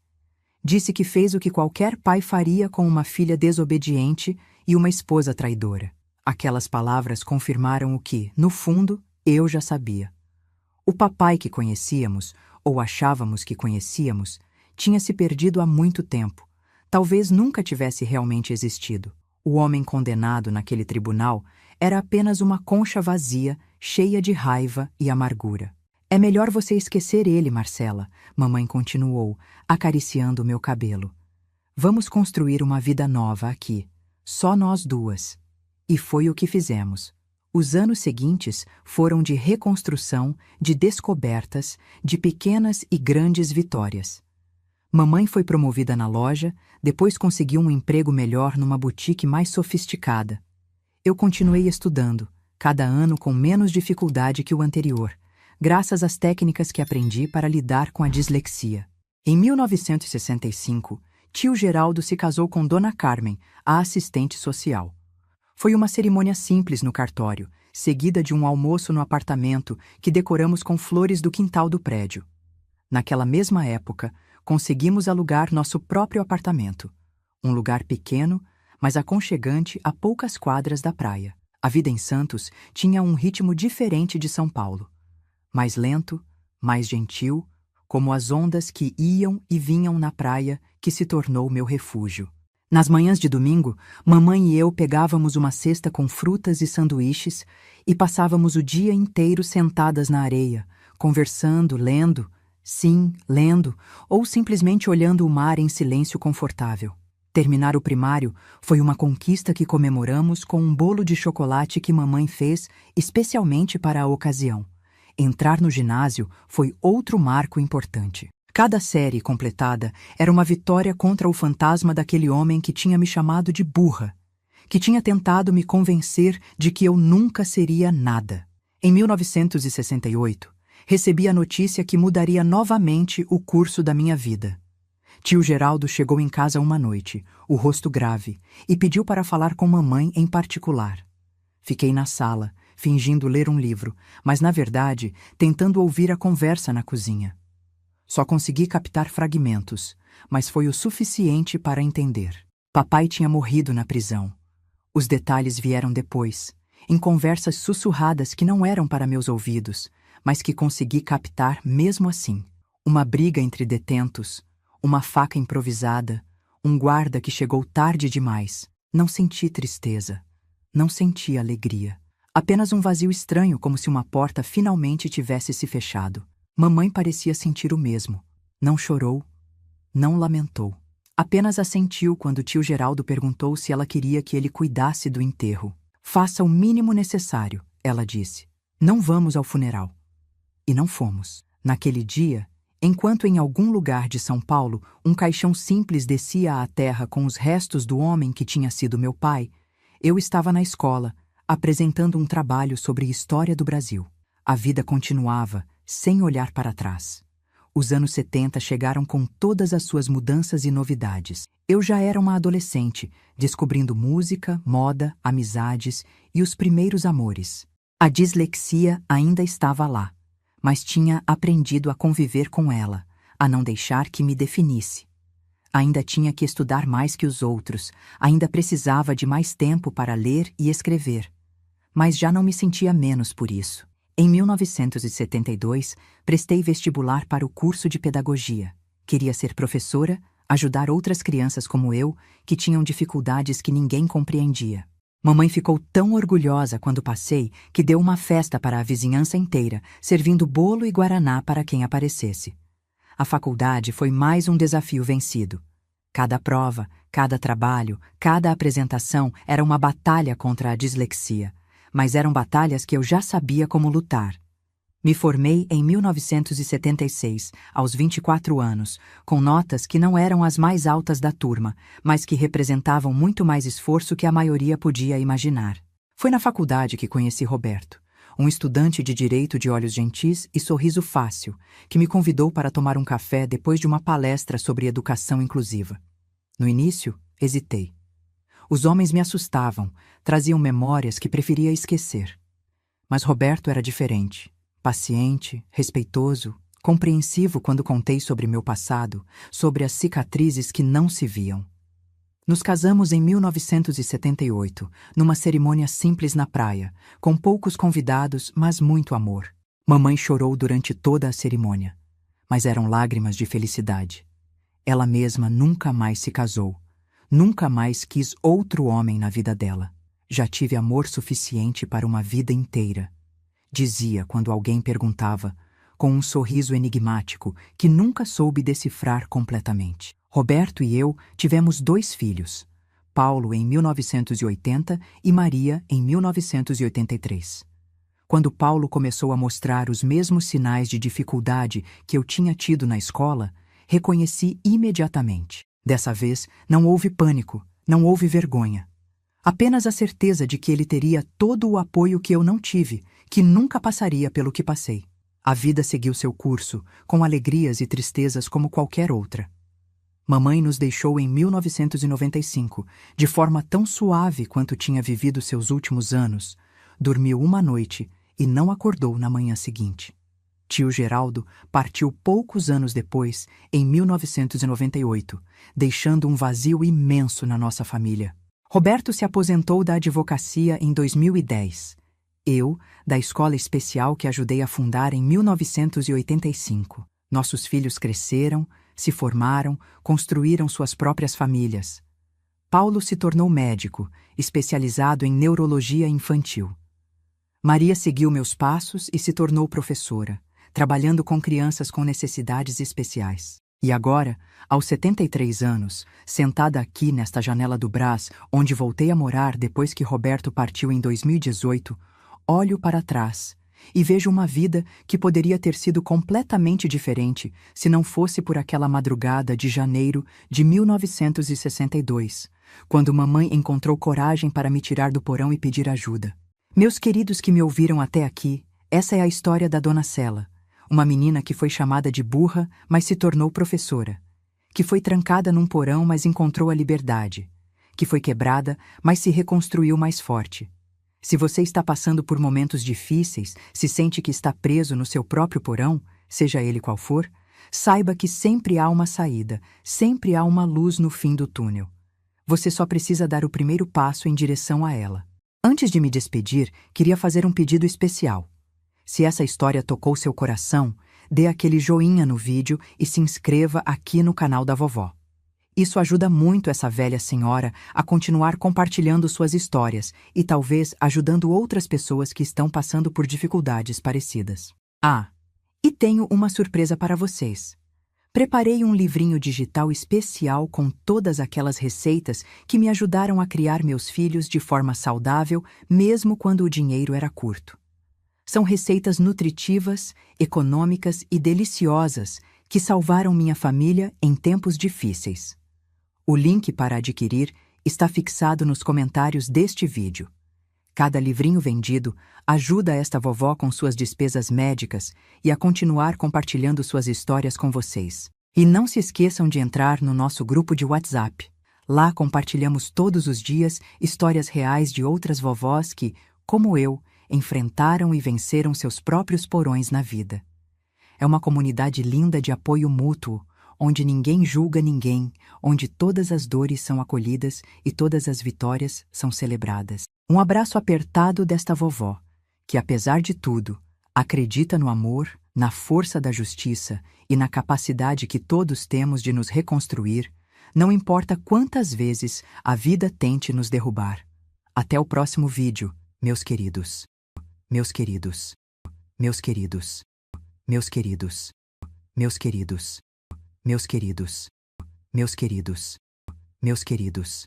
Disse que fez o que qualquer pai faria com uma filha desobediente e uma esposa traidora. Aquelas palavras confirmaram o que, no fundo, eu já sabia. O papai que conhecíamos, ou achávamos que conhecíamos, tinha se perdido há muito tempo. Talvez nunca tivesse realmente existido. O homem condenado naquele tribunal era apenas uma concha vazia, cheia de raiva e amargura. É melhor você esquecer ele, Marcela, mamãe continuou, acariciando meu cabelo. Vamos construir uma vida nova aqui, só nós duas. E foi o que fizemos. Os anos seguintes foram de reconstrução, de descobertas, de pequenas e grandes vitórias. Mamãe foi promovida na loja, depois conseguiu um emprego melhor numa boutique mais sofisticada. Eu continuei estudando, cada ano com menos dificuldade que o anterior, graças às técnicas que aprendi para lidar com a dislexia. Em 1965, tio Geraldo se casou com Dona Carmen, a assistente social. Foi uma cerimônia simples no cartório, seguida de um almoço no apartamento que decoramos com flores do quintal do prédio. Naquela mesma época, conseguimos alugar nosso próprio apartamento. Um lugar pequeno, mas aconchegante a poucas quadras da praia. A vida em Santos tinha um ritmo diferente de São Paulo. Mais lento, mais gentil, como as ondas que iam e vinham na praia que se tornou meu refúgio. Nas manhãs de domingo, mamãe e eu pegávamos uma cesta com frutas e sanduíches e passávamos o dia inteiro sentadas na areia, conversando, lendo, sim, lendo, ou simplesmente olhando o mar em silêncio confortável. Terminar o primário foi uma conquista que comemoramos com um bolo de chocolate que mamãe fez especialmente para a ocasião. Entrar no ginásio foi outro marco importante. Cada série completada era uma vitória contra o fantasma daquele homem que tinha me chamado de burra, que tinha tentado me convencer de que eu nunca seria nada. Em 1968, recebi a notícia que mudaria novamente o curso da minha vida. Tio Geraldo chegou em casa uma noite, o rosto grave, e pediu para falar com mamãe em particular. Fiquei na sala, fingindo ler um livro, mas na verdade tentando ouvir a conversa na cozinha. Só consegui captar fragmentos, mas foi o suficiente para entender. Papai tinha morrido na prisão. Os detalhes vieram depois, em conversas sussurradas que não eram para meus ouvidos, mas que consegui captar mesmo assim. Uma briga entre detentos, uma faca improvisada, um guarda que chegou tarde demais. Não senti tristeza, não senti alegria. Apenas um vazio estranho, como se uma porta finalmente tivesse se fechado. Mamãe parecia sentir o mesmo. Não chorou, não lamentou. Apenas assentiu quando tio Geraldo perguntou se ela queria que ele cuidasse do enterro. Faça o mínimo necessário, ela disse. Não vamos ao funeral. E não fomos. Naquele dia, enquanto em algum lugar de São Paulo um caixão simples descia à terra com os restos do homem que tinha sido meu pai, eu estava na escola, apresentando um trabalho sobre história do Brasil. A vida continuava, sem olhar para trás. Os anos 70 chegaram com todas as suas mudanças e novidades. Eu já era uma adolescente, descobrindo música, moda, amizades e os primeiros amores. A dislexia ainda estava lá, mas tinha aprendido a conviver com ela, a não deixar que me definisse. Ainda tinha que estudar mais que os outros, ainda precisava de mais tempo para ler e escrever. Mas já não me sentia menos por isso. Em 1972, prestei vestibular para o curso de pedagogia. Queria ser professora, ajudar outras crianças como eu, que tinham dificuldades que ninguém compreendia. Mamãe ficou tão orgulhosa quando passei que deu uma festa para a vizinhança inteira, servindo bolo e guaraná para quem aparecesse. A faculdade foi mais um desafio vencido. Cada prova, cada trabalho, cada apresentação era uma batalha contra a dislexia. Mas eram batalhas que eu já sabia como lutar. Me formei em 1976, aos 24 anos, com notas que não eram as mais altas da turma, mas que representavam muito mais esforço que a maioria podia imaginar. Foi na faculdade que conheci Roberto, um estudante de direito de olhos gentis e sorriso fácil, que me convidou para tomar um café depois de uma palestra sobre educação inclusiva. No início, hesitei. Os homens me assustavam, traziam memórias que preferia esquecer. Mas Roberto era diferente. Paciente, respeitoso, compreensivo quando contei sobre meu passado, sobre as cicatrizes que não se viam. Nos casamos em 1978, numa cerimônia simples na praia, com poucos convidados, mas muito amor. Mamãe chorou durante toda a cerimônia, mas eram lágrimas de felicidade. Ela mesma nunca mais se casou, nunca mais quis outro homem na vida dela. Já tive amor suficiente para uma vida inteira. Dizia quando alguém perguntava, com um sorriso enigmático que nunca soube decifrar completamente. Roberto e eu tivemos 2 filhos, Paulo em 1980 e Maria em 1983. Quando Paulo começou a mostrar os mesmos sinais de dificuldade que eu tinha tido na escola, reconheci imediatamente. Dessa vez, não houve pânico, não houve vergonha. Apenas a certeza de que ele teria todo o apoio que eu não tive, que nunca passaria pelo que passei. A vida seguiu seu curso, com alegrias e tristezas como qualquer outra. Mamãe nos deixou em 1995, de forma tão suave quanto tinha vivido seus últimos anos. Dormiu uma noite e não acordou na manhã seguinte. Tio Geraldo partiu poucos anos depois, em 1998, deixando um vazio imenso na nossa família. Roberto se aposentou da advocacia em 2010. Eu, da escola especial que ajudei a fundar em 1985. Nossos filhos cresceram, se formaram, construíram suas próprias famílias. Paulo se tornou médico, especializado em neurologia infantil. Maria seguiu meus passos e se tornou professora, trabalhando com crianças com necessidades especiais. E agora, aos 73 anos, sentada aqui nesta janela do Brás, onde voltei a morar depois que Roberto partiu em 2018, olho para trás e vejo uma vida que poderia ter sido completamente diferente se não fosse por aquela madrugada de janeiro de 1962, quando mamãe encontrou coragem para me tirar do porão e pedir ajuda. Meus queridos que me ouviram até aqui, essa é a história da Dona Cela, uma menina que foi chamada de burra, mas se tornou professora, que foi trancada num porão, mas encontrou a liberdade, que foi quebrada, mas se reconstruiu mais forte. Se você está passando por momentos difíceis, se sente que está preso no seu próprio porão, seja ele qual for, saiba que sempre há uma saída, sempre há uma luz no fim do túnel. Você só precisa dar o primeiro passo em direção a ela. Antes de me despedir, queria fazer um pedido especial. Se essa história tocou seu coração, dê aquele joinha no vídeo e se inscreva aqui no canal da vovó. Isso ajuda muito essa velha senhora a continuar compartilhando suas histórias e talvez ajudando outras pessoas que estão passando por dificuldades parecidas. Ah, e tenho uma surpresa para vocês. Preparei um livrinho digital especial com todas aquelas receitas que me ajudaram a criar meus filhos de forma saudável, mesmo quando o dinheiro era curto. São receitas nutritivas, econômicas e deliciosas que salvaram minha família em tempos difíceis. O link para adquirir está fixado nos comentários deste vídeo. Cada livrinho vendido ajuda esta vovó com suas despesas médicas e a continuar compartilhando suas histórias com vocês. E não se esqueçam de entrar no nosso grupo de WhatsApp. Lá compartilhamos todos os dias histórias reais de outras vovós que, como eu, enfrentaram e venceram seus próprios porões na vida. É uma comunidade linda de apoio mútuo, onde ninguém julga ninguém, onde todas as dores são acolhidas e todas as vitórias são celebradas. Um abraço apertado desta vovó, que apesar de tudo, acredita no amor, na força da justiça e na capacidade que todos temos de nos reconstruir, não importa quantas vezes a vida tente nos derrubar. Até o próximo vídeo, meus queridos. Meus queridos. Meus queridos. Meus queridos. Meus queridos. Meus queridos, meus queridos, meus queridos.